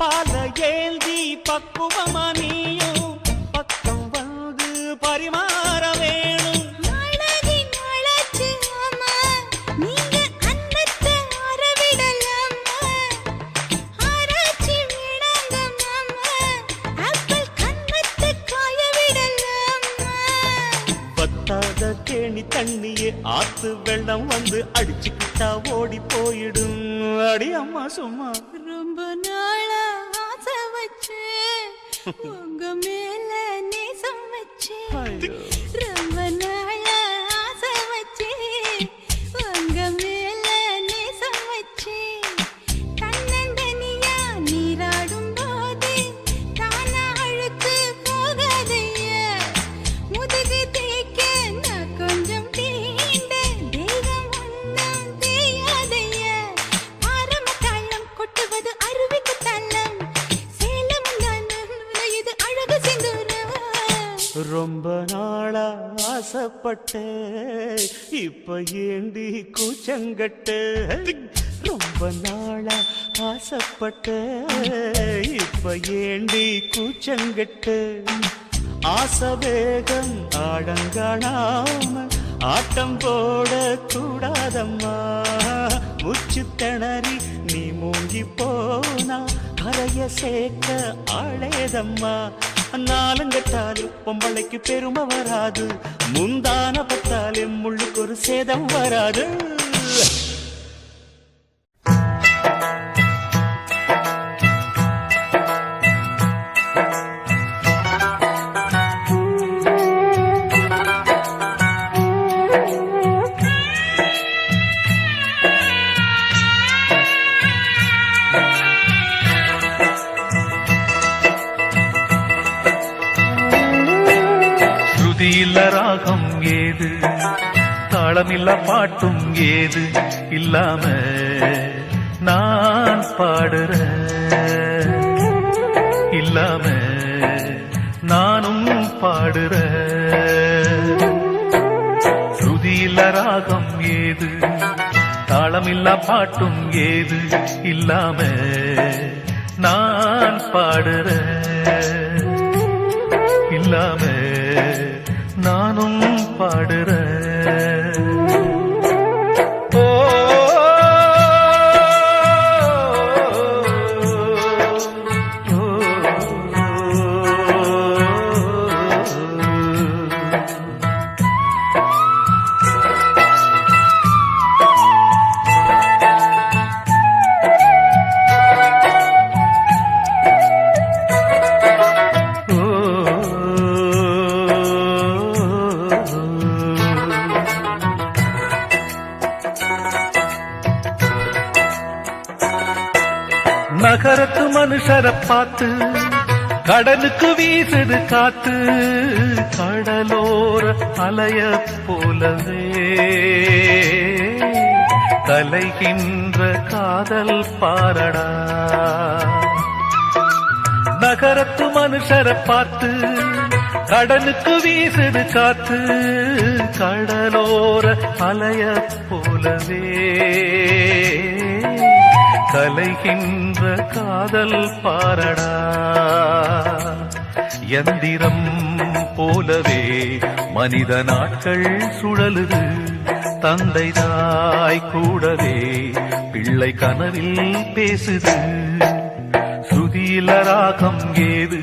பால ஏந்தி பக்குவமா நீயும் பக்கம் வந்து பரிமாற வேணும் அழகின் அழகு அம்மா நீங்க அன்னத்தை அறவிடலாமா ஆராய்ச்சி விடாங்க மாமா ஆப்பிள் கன்னத்தை காய விடலாமா பத்தாத தேனி தண்ணியே ஆத்து வெள்ளம் வந்து அடிச்சுக்கிட்டா ஓடி போயிடும் அடி அம்மா சும்மா ரொம்ப நாளா ஆசை வச்சு உங்க மேல நேசம் வச்சு ரொம்ப நாளா ஆசை வச்சு உங்க மேல நேசம் வச்சு தன்னந்தனியா நீராடும் போது தானா அழுத்து போகாதைய முதுகு தேய்க்க நான் கொஞ்சம் தீண்ட தேகம் ஒண்ணும் தீயாதைய பாரம தாளம் கொட்டுவது அருவி குத்தாளம் சேலம் தான நுரையுது அழகு செந்தூர ரொம்ப நாளா ஆசைப்பட்ட இப்ப ஏண்டி கூச்சங்கட்ட ரொம்ப நாளா ஆசைப்பட்ட இப்ப ஏண்டி கூச்சங்கட்ட ஆசை வேகம் ஆடங்கானாம ஆட்டம் போட கூடாதம்மா மூச்சு திணறி நீ மூங்கி போனா கரைய சேர்க்க ஆளேதம்மா நாலங்கட்டாலே பொம்பளைக்கு பெருமை வராது முந்தான பட்டாலே முள்ளுக்கு ஒரு சேதம் வராது ஸ்ருதியில்ல ராகம் ஏது தாளமில்ல பாட்டும் ஏது இல்லாம நான் பாடுறேன் இல்லாம நானும் பாடுறேன் ஸ்ருதியில்ல ராகம் ஏது தாளமில்ல பாட்டும் ஏது இல்லாம நான் பாடுறேன் இல்லாம நானும் பாடுறேன் ஓ நகரத்து மனுஷரை பார்த்து கடலுக்கு வீசுது காத்து கடலோர அலைய போலவே கலைகின்ற காதல் பாரடா நகரத்து மனுஷரை பார்த்து கடலுக்கு வீசுது காத்து கடலோர அலைய போலவே கலைகின்ற காதல் பாரடா யந்திரம் போலவே மனித நாட்கள் சுழலுது தந்தை தாய் கூடவே பிள்ளை கனவில் பேசுது ஸ்ருதியில ராகம் ஏது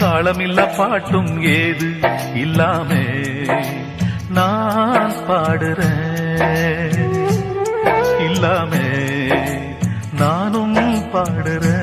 தாளமில்ல பாட்டும் ஏது இல்லாமே நான் பாடுறேன் இல்லாமே நானும் பாடுறேன்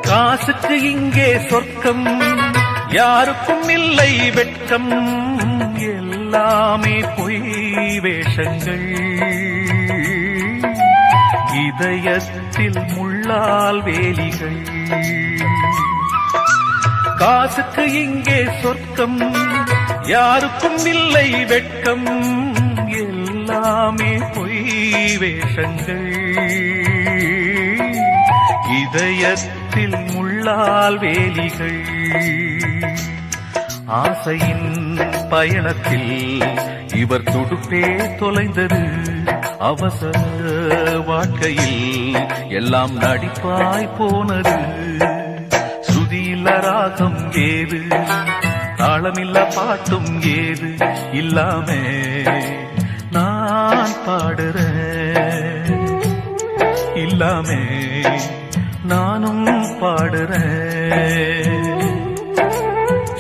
காசுக்கு இங்கே சொர்க்கம் யாருக்கும் இல்லை வெட்கம் எல்லாமே பொய் வேஷங்கள் இதயத்தில் முள்ளால் வேலிகள் காசுக்கு இங்கே சொர்க்கம் யாருக்கும் இல்லை வெட்கம் எல்லாமே பொய் வேஷங்கள் இதயத்தில் முள்ளால் வேலிகள் ஆசையின் பயணத்தில் இவர் துடுப்பே தொலைந்தது அவசர வாழ்க்கையில் எல்லாம் நடிப்பாய் போனது ஸ்ருதியில்ல ராகம் ஏது தாளமில்ல பாட்டும் ஏது இல்லாமே நான் பாடுறேன் இல்லாமே நானும் பாடுறேன்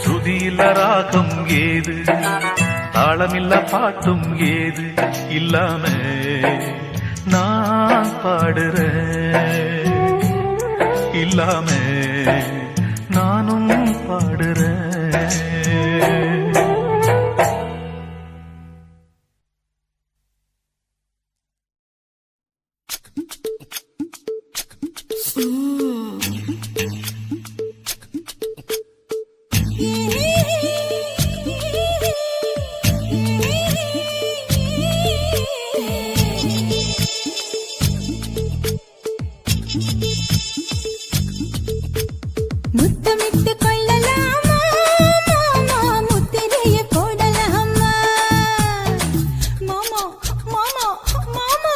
ஸ்ருதியில்ல ராகம் ஏது தாளமில்ல பாட்டும் ஏது இல்லாம நான் பாடுறேன் இல்லாம நானும் பாடுறேன் முத்தமிட்டு கொள்ளலாமா மாமா முத்திரைய போடலாமா மாமா மாமா மாமா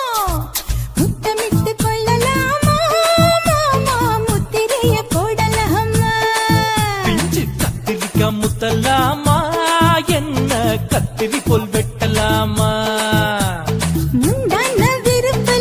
முத்தமிட்டு கொள்ளலாமா மாமா முத்திரைய போடலாமா பிஞ்சு கத்திரிக்காய் முத்தலாமா என்ன கத்திரி போல் வெட்டலாமா முந்தான விருப்பலாமா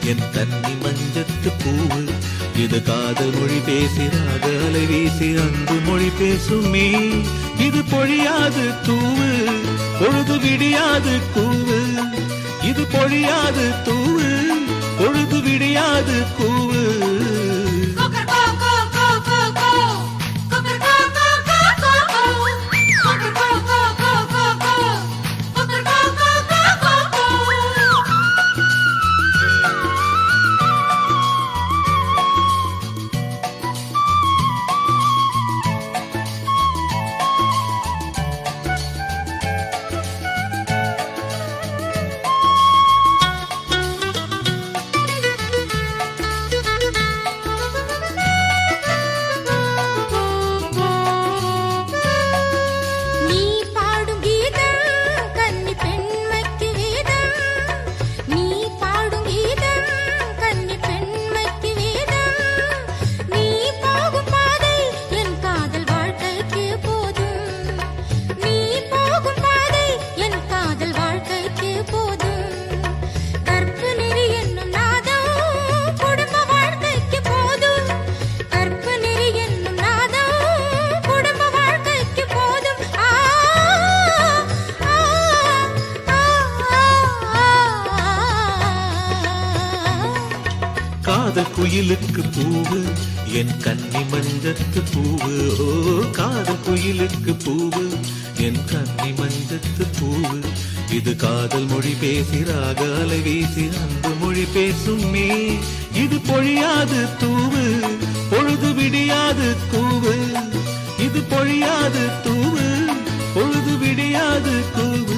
என் கன்னி மஞ்சத்து பூவு இது காதல் மொழி பேசிறாத அலை வீசி அன்பு மொழி பேசுமே இது பொழியாது தூவு பொழுது விடியாது கூவு இது பொழியாது தூவு பொழுது விடியாது கூவு காதல் குயிலுக்கு பூவு என் கன்னி மஞ்சத்து பூவு ஓ காதல் குயிலுக்கு பூவு என் கன்னி மஞ்சத்து பூவு இது காதல் மொழி பேசிறாக அலை வீசி அன்பு மொழி பேசுமே இது பொழியாது தூவு பொழுது விடியாது கூவு இது பொழியாது தூவு பொழுது விடியாது கூவு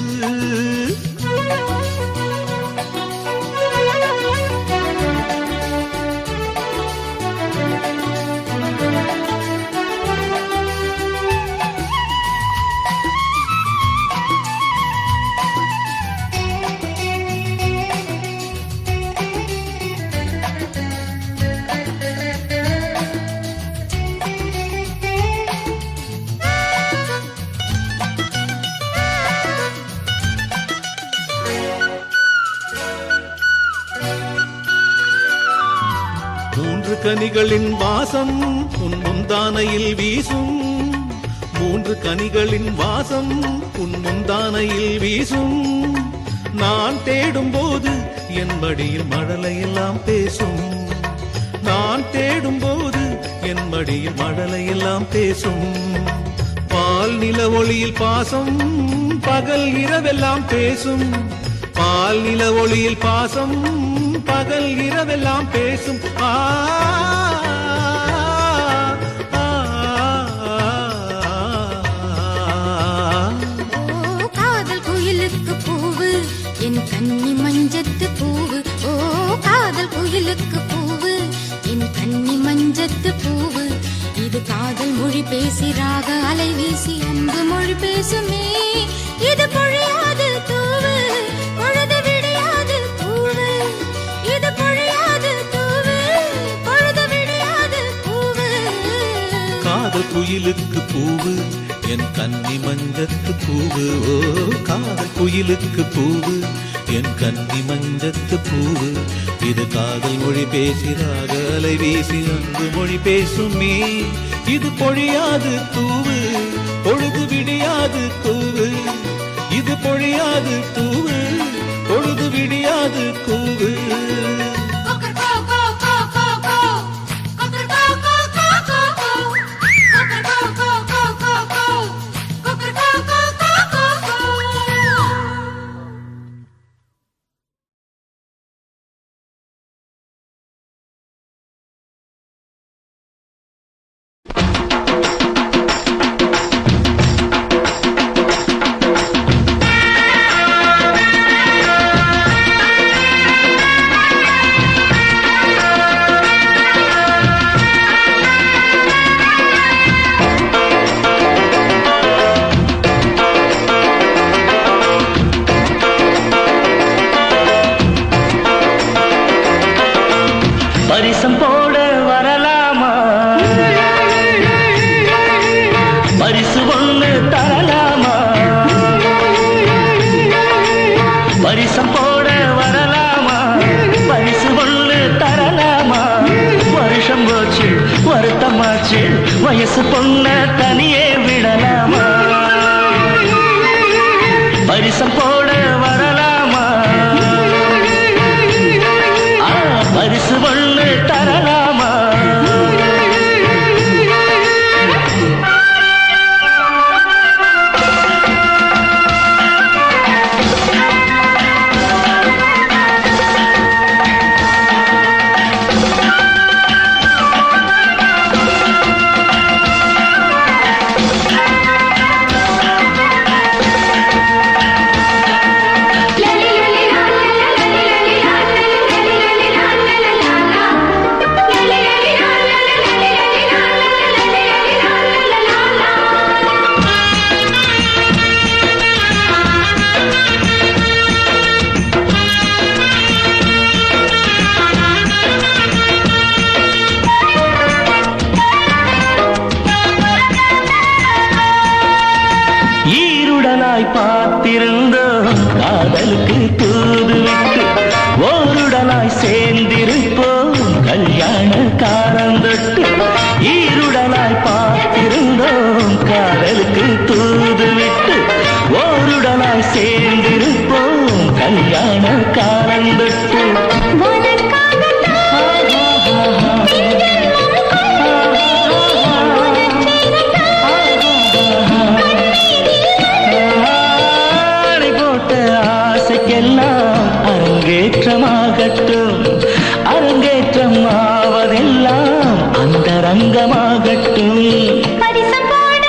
மூன்று கனிகளின் வாசம் உன் முந்தானையில் வீசும் மூன்று கனிகளின் வாசம் உன் முந்தானையில் வீசும் நான் தேடும் போது என் மடியில் மழலையெல்லாம் பேசும் நான் தேடும் போது என் மடியில் மழலையெல்லாம் பேசும் பால் நில ஒளியில் பாசம் பகல் இரவெல்லாம் பேசும் பால் நில ஒளியில் பாசம் பகல் இரவெல்லாம் பேசும் காதல் குயிலுக்கு பூவு என் கன்னி மஞ்சத்து பூவு ஓ காதல் குயிலுக்கு பூவு என் கன்னி மஞ்சத்து பூவு இது காதல் மொழி பேசிறாக அலை வீசி அன்பு மொழி பேசுமே இது பொழியாது தூவு பொழுது விடியாது பூவு இது பொழியாது தூவு பொழுது விடியாது பூவு காதல் குயிலுக்கு பூவு என் கன்னி மஞ்சத்து பூவு ஓ காதல் குயிலுக்கு பூவு என் கன்னி மஞ்சத்து பூவு இது காதல் மொழி பேசிறாக அலை வீசி அன்பு மொழி பேசுமே இது பொழியாது தூவு பொழுது விடியாது கூவு இது பொழியாது தூவு பொழுது விடியாது கூவு வயசு பொண்ண தனியே விடலாமா பரிசம் போட வரலாமா பரிசு ஒண்ணு தரலாமா பார்த்திருந்தோம் காதலுக்கு தூது விட்டு ஓருடலாய் சேர்ந்திருப்போம் கல்யாண காரந்தொட்டு ஈருடலாய் பார்த்திருந்தோம் காதலுக்கு தூது விட்டு ஓருடலாய் சேர்ந்திருப்போம் கல்யாண காரந்தொட்டு அரங்கேற்றமாகட்டும் அரங்கேற்றம் ஆவதெல்லாம் அந்த ரங்கமாகட்டும் பரிசம் போட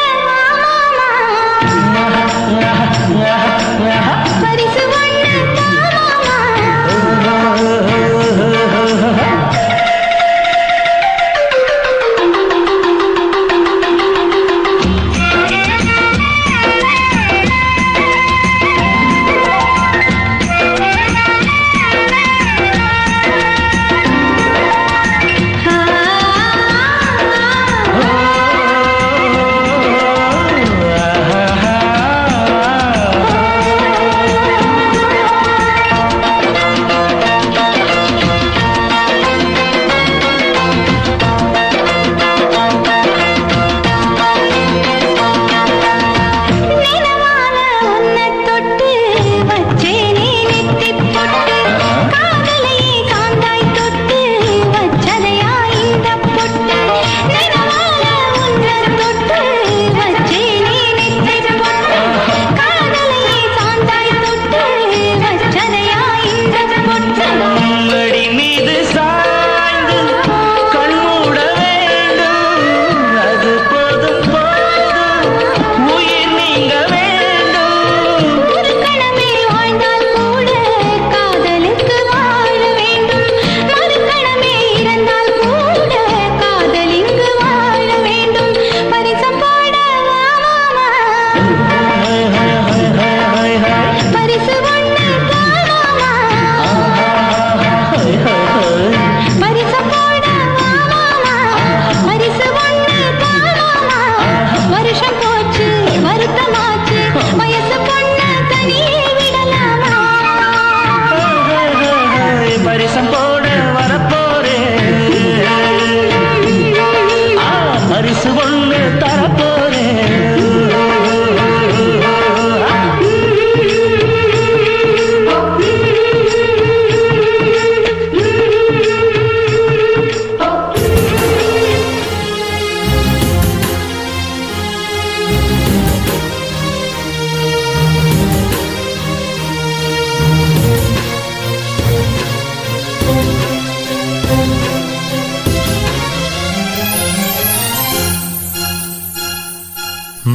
பரிசு ஒண்ணு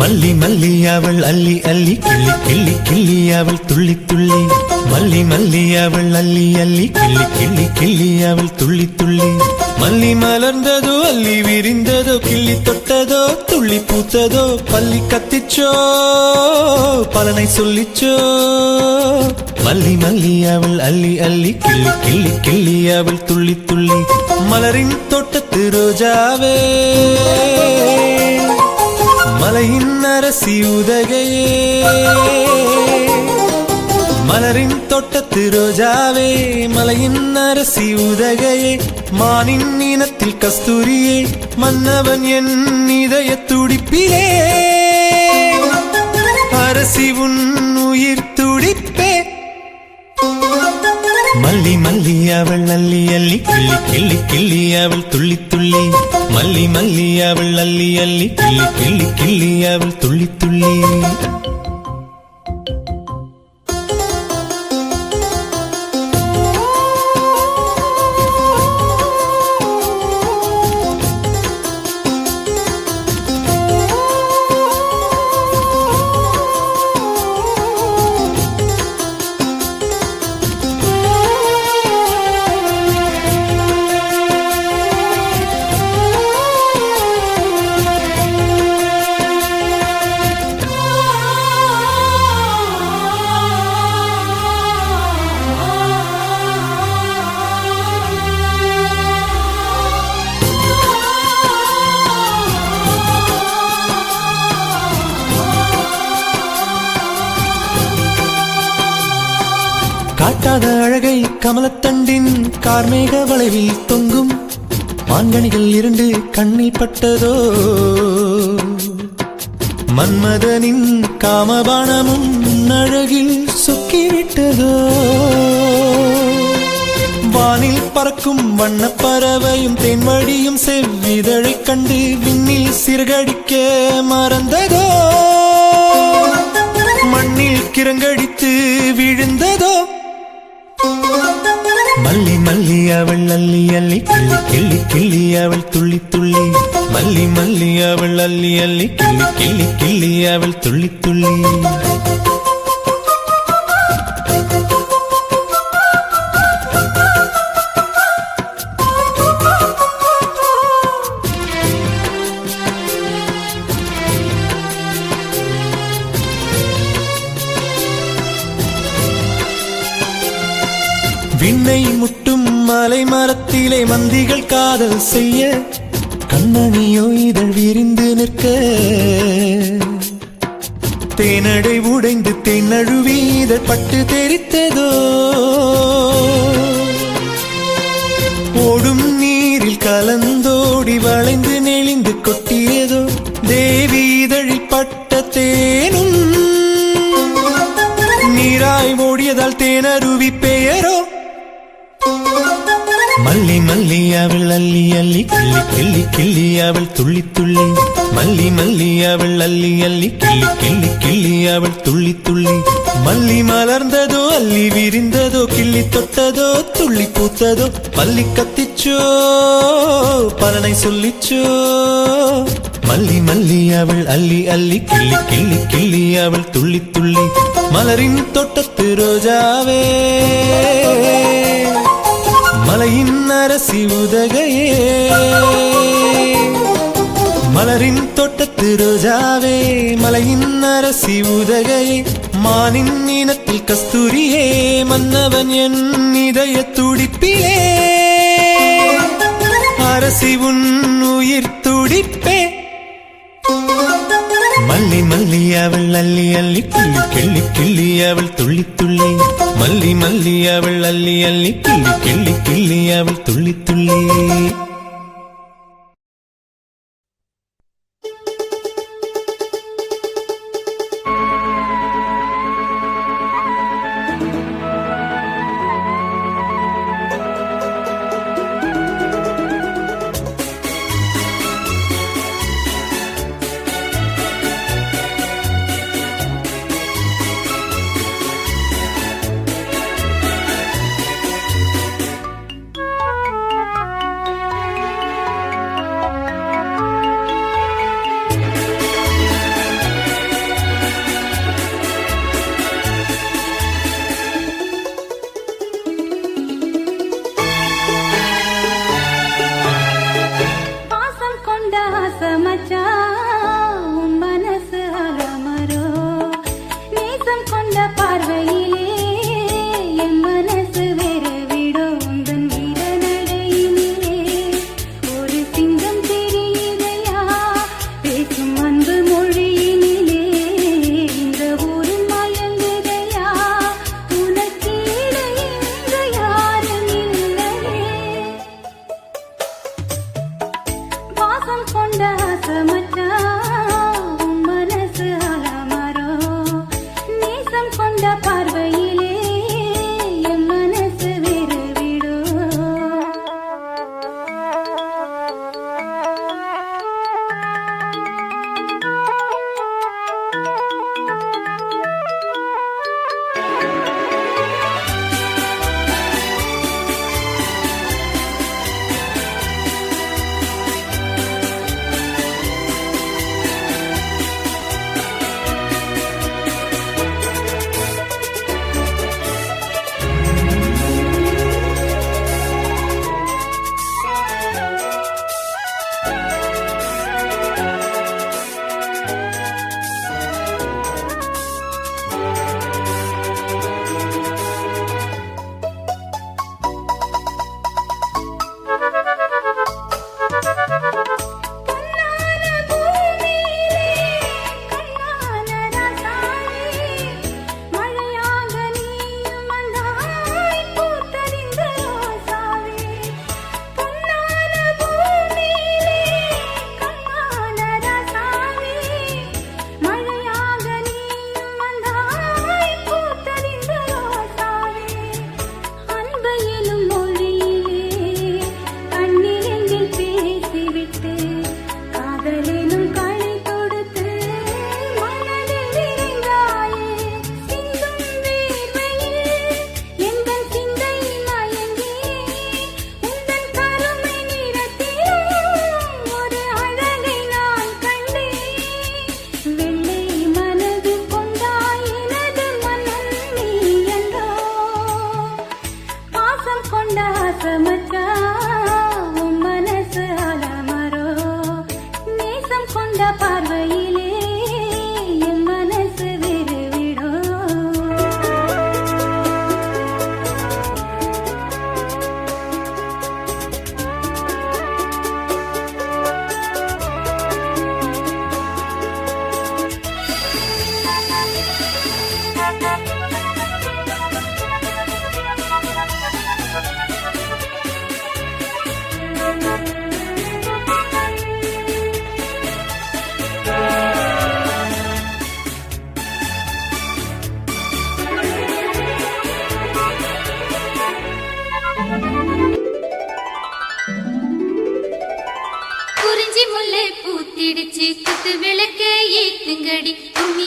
மல்லி மல்லி அவள் அள்ளி அள்ளி கிள்ளி கிள்ளி கிள்ளி அவள் துள்ளி துள்ளி மல்லி மல்லி அவள் அள்ளி அள்ளி கிள்ளி கிள்ளி கிள்ளி அவள் துள்ளி துள்ளி மல்லி மலர்ந்ததோ அள்ளி விரிந்ததோ கிள்ளி தொட்டதோ துள்ளி பூத்ததோ பள்ளி கத்திச்சோ பலனை சொல்லிச்சோ மல்லி மல்லி அவள் அள்ளி அள்ளி கிள்ளி கிள்ளி கிள்ளி அவள் துள்ளி துள்ளி மலரின் தோட்டத்து ரோஜாவே மலையின் அரசி உதகையே மலரின் தோட்டத்து ரோஜாவே மலையின் அரசி உதகையே மானின் இனத்தில் கஸ்தூரியே மன்னவன் என் இதய துடிப்பிலே அரசி உன் உயிர் துடிப்பே மல்லி மல்லி அவள் அள்ளி அள்ளி கிள்ளி கிள்ளி கிள்ளி அவள் துள்ளி துள்ளி மல்லி மல்லி அவள் அள்ளி அள்ளி கிள்ளி கிள்ளி கிள்ளி அவள் துள்ளி துள்ளி காட்டாத அழகை கமலத்தண்டின் கார்மேக வளைவில் தொங்கும் மான்கணிகள் இரண்டு கண்ணில் பட்டதோ மன்மதனின் காமபானமும் அழகில் சொக்கிவிட்டதோ வானில் பறக்கும் வண்ணப்பறவையும் தேன்வழியும் செவ்விதழைக் கண்டு விண்ணில் சிறகடிக்க மறந்ததோ மண்ணில் கிறங்கடித்து விழுந்ததோ மல்லி மல்லி அவள் அள்ளி அள்ளி கிள்ளி கிள்ளி கிள்ளி அவள் துள்ளி துள்ளி மல்லி மல்லி அவள் அள்ளி அள்ளி கிள்ளி கிள்ளி கிள்ளி அவள் துள்ளி துள்ளி விண்ணை முட்டும் மலை மரத்திலே மந்திகள் காதல் செய்ய கண்ணனியோ இதழ் விரிந்து நிற்க தேனடை உடைந்து தென்னழுவி இதழ் பட்டு தெரித்ததோ ஓடும் நீரில் கலந்தோடி வளைந்து நெளிந்து கொட்டியதோ தேவி இதழில் பட்ட தேனும் நீராய் ஓடியதால் தேனருவி பெயரோ மல்லி மல்லி அவள் அள்ளி அள்ளி கிள்ளி கிள்ளி கிள்ளி அவள் துள்ளி துள்ளி மல்லி மல்லி அவள் அள்ளி அள்ளி கிள்ளி கிள்ளி கிள்ளி அவள் துள்ளி துள்ளி மல்லி மலர்ந்ததோ அள்ளி விரிந்ததோ கிள்ளி தொட்டதோ துள்ளி பூத்ததோ பள்ளி கத்திச்சோ பலனை சொல்லிச்சோ மல்லி மல்லி அவள் அள்ளி அள்ளி கிள்ளி கிள்ளி கிள்ளி அவள் துள்ளி துள்ளி மலரின் தோட்டத்து ரோஜாவே மலையின் அரசி உதகையே மலரின் தோட்டத்து ரோஜாவே மலையின் அரசி உதகையே மானின் இனத்தில் கஸ்தூரியே மன்னவன் என் இதய துடிப்பிலே அரசி உன் உயிர் துடிப்பே மல்லி மல்லி அவள் அள்ளி அள்ளி கிள்ளி கிள்ளி கிள்ளி அவள் துள்ளி துள்ளி மல்லி மல்லி அவள் அள்ளி அள்ளி கிள்ளி கிள்ளி கிள்ளி அவள் துள்ளி துள்ளி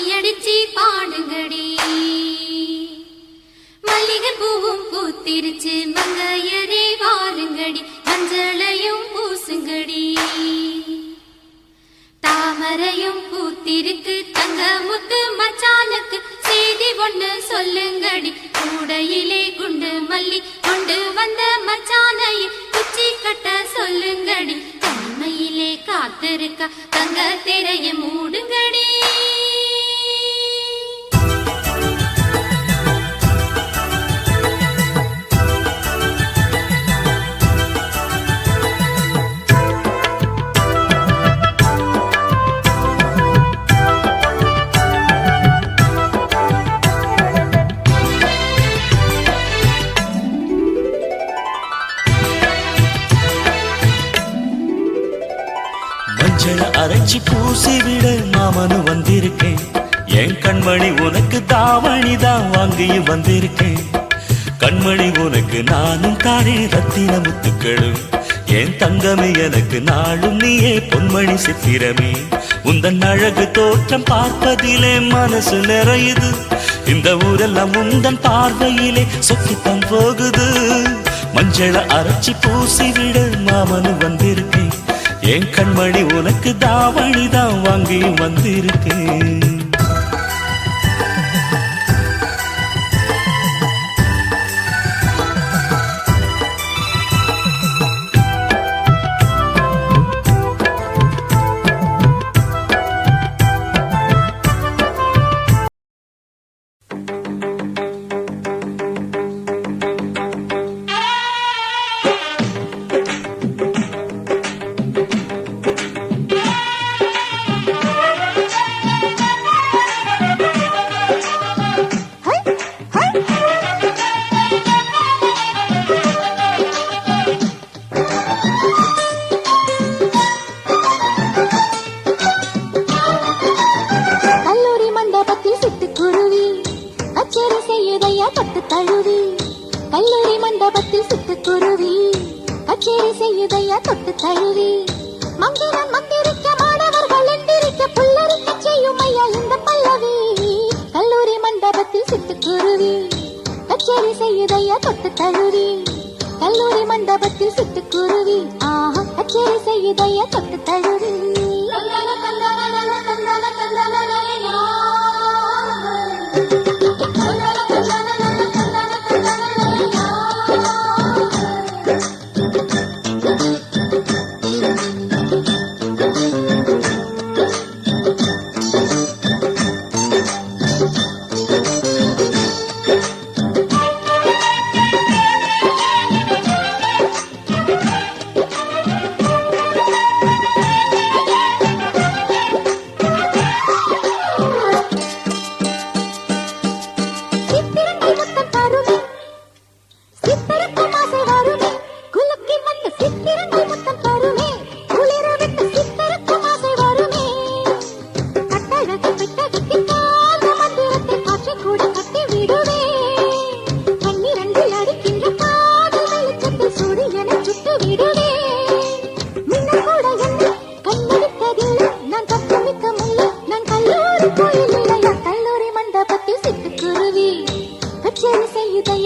கையடிச்சி பாடுங்கடி மல்லிகை பூவும் பூத்திருச்சு மங்கையரே வாருங்கடி மஞ்சளையும் பூசுங்கடி தாமரையும் பூத்திருக்கு தங்க முத்து மச்சானுக்கு செய்தி ஒண்ணு சொல்லுங்கடி கூடையிலே குண்டு மல்லி கொண்டு வந்த மச்சானையை குச்சி கட்ட சொல்லுங்கடி தன்மையிலே காத்திருக்க தங்க திரைய மூடுங்கடி மஞ்சள அரைச்சி பூசி விட மாமனு வந்திருக்கேன் என் கண்மணி உனக்கு தாவணி தான் வாங்கியும் வந்திருக்கேன் கண்மணி உனக்கு நானும் தாரே ரத்தின முத்துக்களும் என் தங்கமே எனக்கு நாளும் நீயே பொன்மணி சித்திரமே உந்தன் அழகு தோற்றம் பார்ப்பதிலே மனசு நிறையுது இந்த ஊரெல்லாம் உந்தன் பார்வையிலே சொக்கித்தான் போகுது மஞ்சள அரைச்சி பூசி விட மாமனு வந்திருக்கேன் என் கண்மணி உனக்கு தாவணி தான் வாங்கி வந்திருக்கேன் கல்லூரி மண்டபத்தில் சிட்டுக்குருவி கச்சேரி செய்யுதையா தொட்டு தழுவி மந்திரம் மந்திரிக்க மாணவர்கள் எந்திரிக்க புல்லரிக்க செய்யும் ஐயா இந்த பல்லவி கல்லூரி மண்டபத்தில் சிட்டுக்குருவி கச்சேரி செய்யுதையா தொட்டு தழுவி கல்லூரி மண்டபத்தில் சிட்டுக்குருவி ஆஹா கச்சேரி செய்யுதையா தொட்டு தழுவி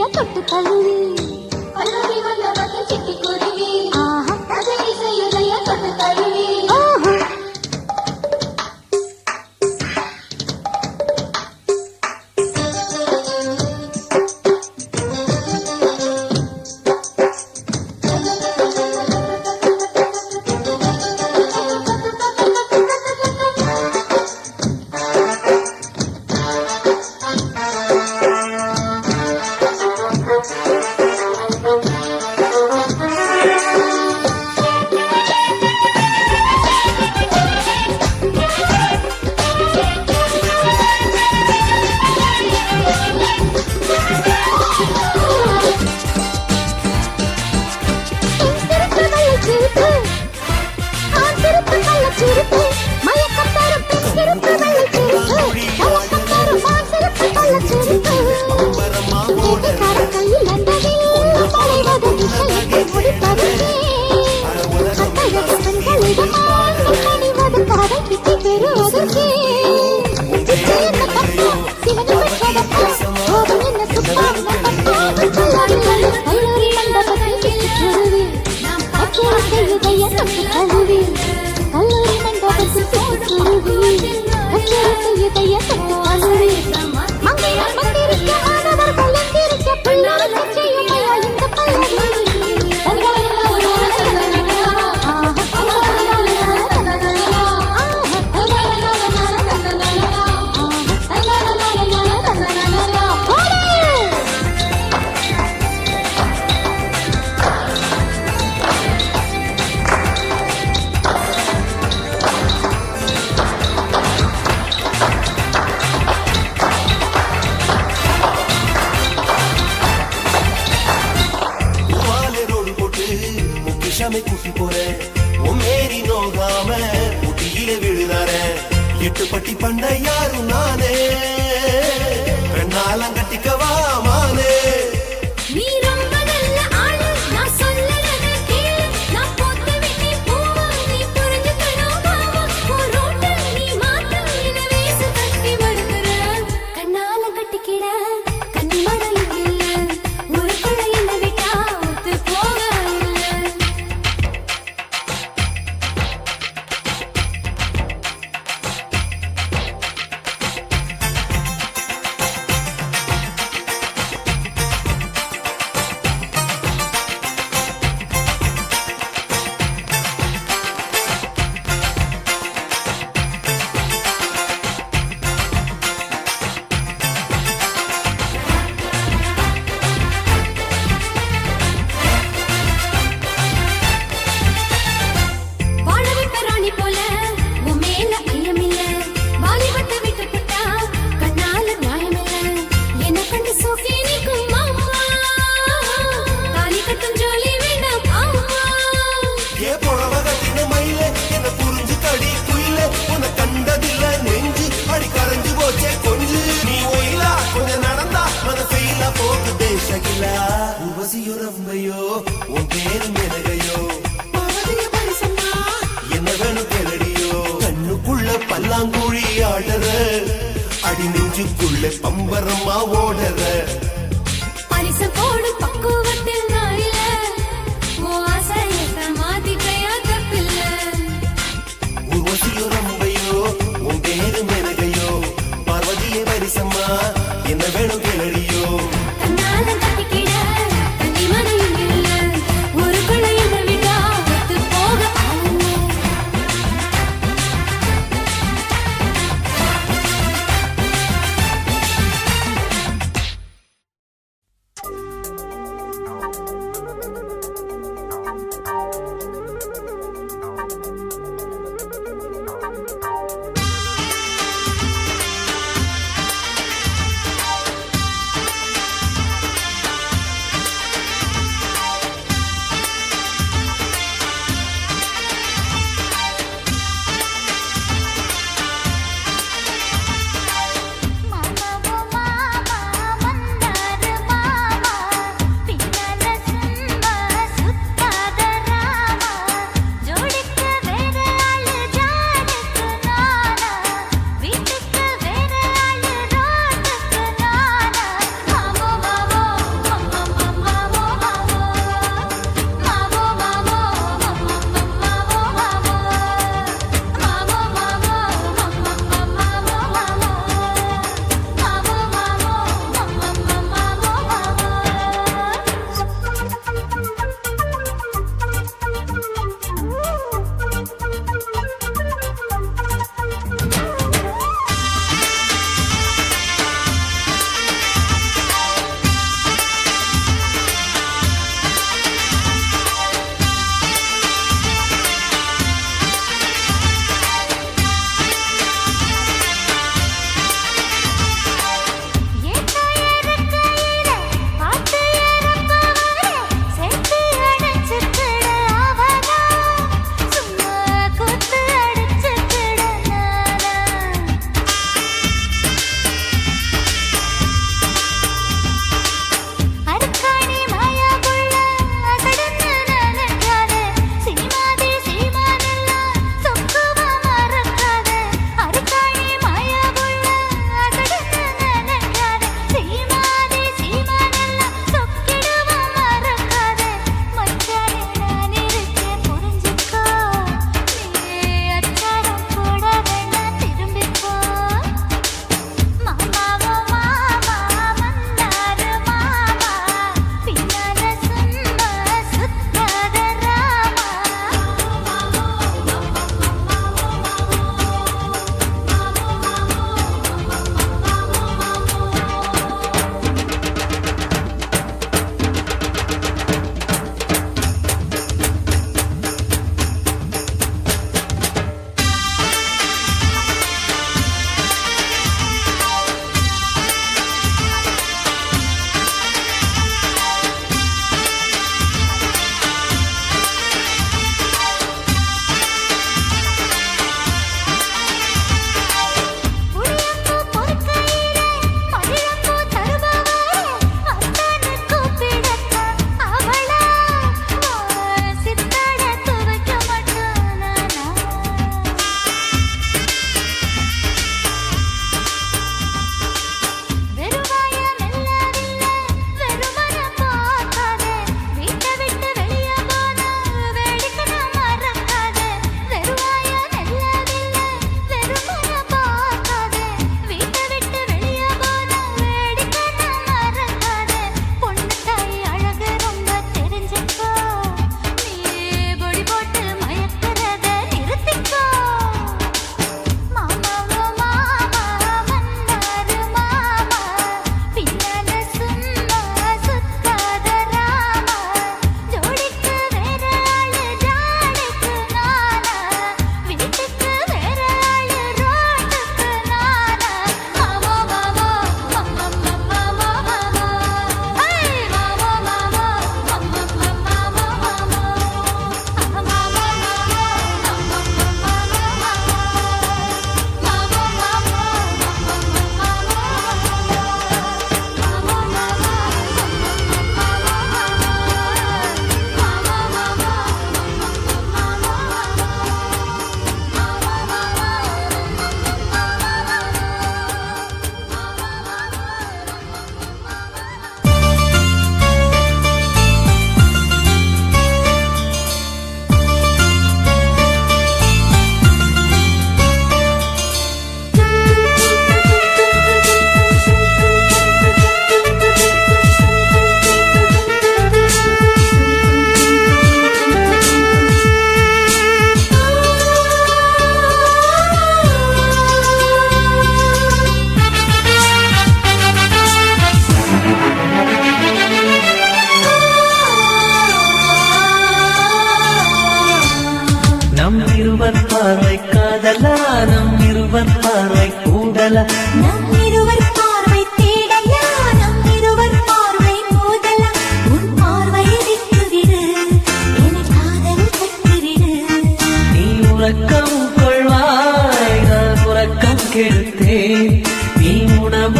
தொட்டு தழுவி கல்லூரி மண்டபத்தில் சிட்டுக்குருவி ஆஹா கச்சேரி செய்யுதையா தொட்டு தழுவி போறேன் உன் மேரி நோகாம முட்டியில விழுதார 8 பட்டி பண்ண யாரும் நானே பெண்ணாலம் கட்டிக்கவா மானே நீ ரொம்ப நல்ல ஆளு நான் சொல்லறத கேளு நான் போட்டு விட்டே போவா நீ புரிஞ்சுக்கணும் மாமா ஒரு ரோட்ட நீ மாத்த என்ன வேசு கட்டி வருகிற கண்ணால கட்டிக்கிட கண்ணி மடையும் இல்ல ஒரு குழை என்ன விட்டா ஒத்து போக இல்ல வாழவிட்ட ராணி போல உன் மேல ஐயமில்ல வாலிபத்தை விட்டு புட்டா கண்ணால நியாயமில்ல என்ன கண்டு சோஃபி நிற்கும் மாமா தாலி கட்டும் ஜோலி வேண்டாம் ஆமா ஏ புழவ கட்டின மயில என்ன புரிஞ்சு கடி குயில உன்னை கண்டதில்ல நெஞ்சு அடி கரைஞ்சு போச்சே கொஞ்சு நீ ஒயிலா கொஞ்சம் நடந்தா மனசையில போகுதே ஷகிலா உவசியோ ரம்பையோ உன் பேரு மெனகையோ என்ன வேணும் கேளடியோ கண்ணுக்குள்ள பல்லாங்குழி ஆடுற அடி நெஞ்சுக்குள்ள பம்பரமா ஓடுற பரிசு போடு பக்குவத்தில் நான் இல்ல ஓ ஆசையத்தை மாத்திக்கையா தப்பில்ல உவசியோ ரம்பையோ உன் பேரு மெனகையோ பார்வதியே வரிசம்மா என்ன வேணும் கேளடியோ கண்ணால கட்டிக்கிட கண்ணி மடையும் இல்ல ஒரு குழை என்ன விட்டா ஒத்து போக ஆளுங்க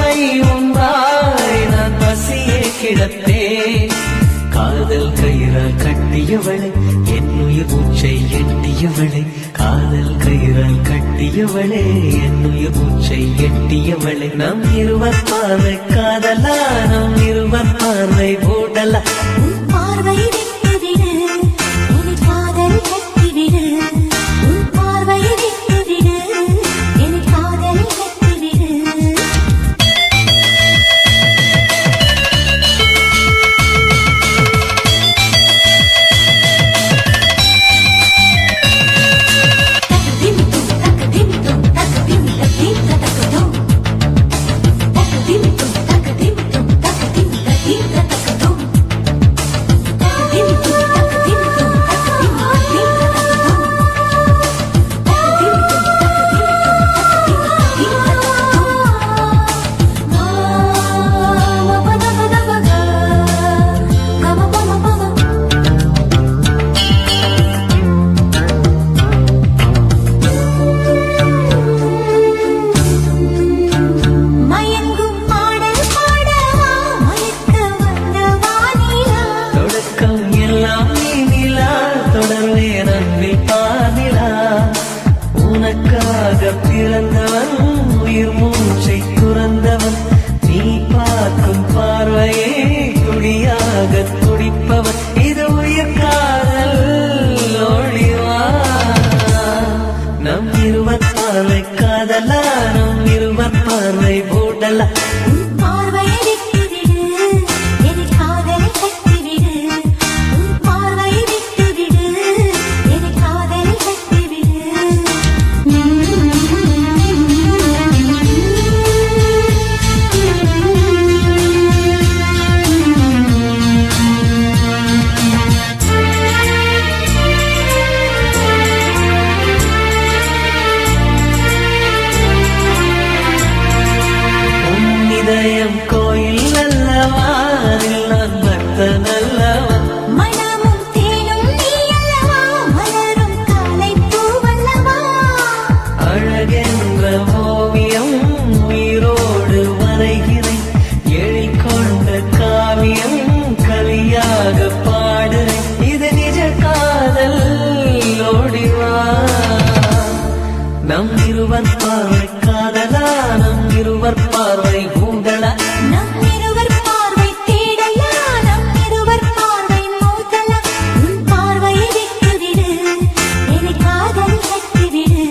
உறவை உண்டாய் நான் பசியே கிடப்பே காதல் கயிறால் கட்டியவளே என் உயிர் மூச்சை எட்டியவளே காதல் கயிறால் கட்டியவளே என் உயிர் மூச்சை எட்டியவளே நம் இருவர் பார்வை காதலா நம் இருவர் பார்வை ஓடலா உன் பார்வை விட்டுவிடு என்னை காதல் கட்டிவிடு உன் பார்வை விட்டுவிடு என்னை காதல் கட்டிவிடு மயங்கும் பாடல் பாடவா மயக்க வந்த வானிலா தொடக்கம் எல்லாம் நீ நிலா தொடர்வே நன்பில் பாதிலா உனக்காக பிறந்தவன் உயிர் மூச்சை துறந்தவன் நீ பார்க்கும் பார்வையே துடியாக துடிப்பவன் இது உயிர் காதல் ஒளிவா நம் இருவர் பார்வை காதலா நம் இருவர் பார்வை போடலா உன் பார்வையை விட்டுவிடு என்னை காதல் கட்டிவிடு உன் பார்வையை விட்டுவிடு என்னை காதல் உன் இதயம் கோயில் அல்லவா அதில் நான் பக்தன் அல்லவா மனமும் தேனும் நீ அல்லவா மலரும் காலை பூவல்லவா அழகென்ற ஓவியம் உயிரோடு வரைகிறேன் எழிற்கொண்ட காவியம் கலியாக பாடுறேன் இது நிஜ காதல் ஓடிவா நம் இருவர் பார்வை காதலா நம் இருவர் பார்வை ஊடலா நம் இருவர் பார்வை தேடலா நம் இருவர் பார்வை மோதலா உன் பார்வையை விட்டுவிடு என்னை காதல் கட்டிவிடு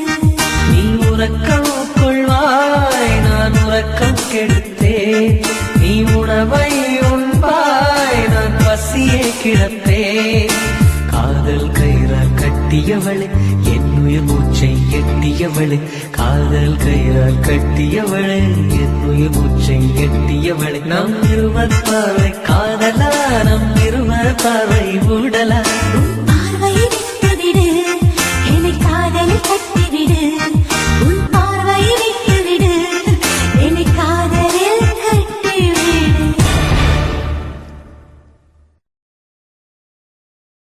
நீ உறக்கம் கொள்வாய் நான் உறக்கம் கெடுத்தேன் நீ உணவை உண்பாய் நான் பசியே கிடப்பேன் காதல் கயிறால் கட்டியவளே என் உயிர் மூச்சை எட்டியவளே காதல் கயிறால் கட்டியவளே என் உயிர் மூச்சை எட்டியவளே நம் இருவர் பார்வை காதலா நம் இருவர் பார்வை ஊடலா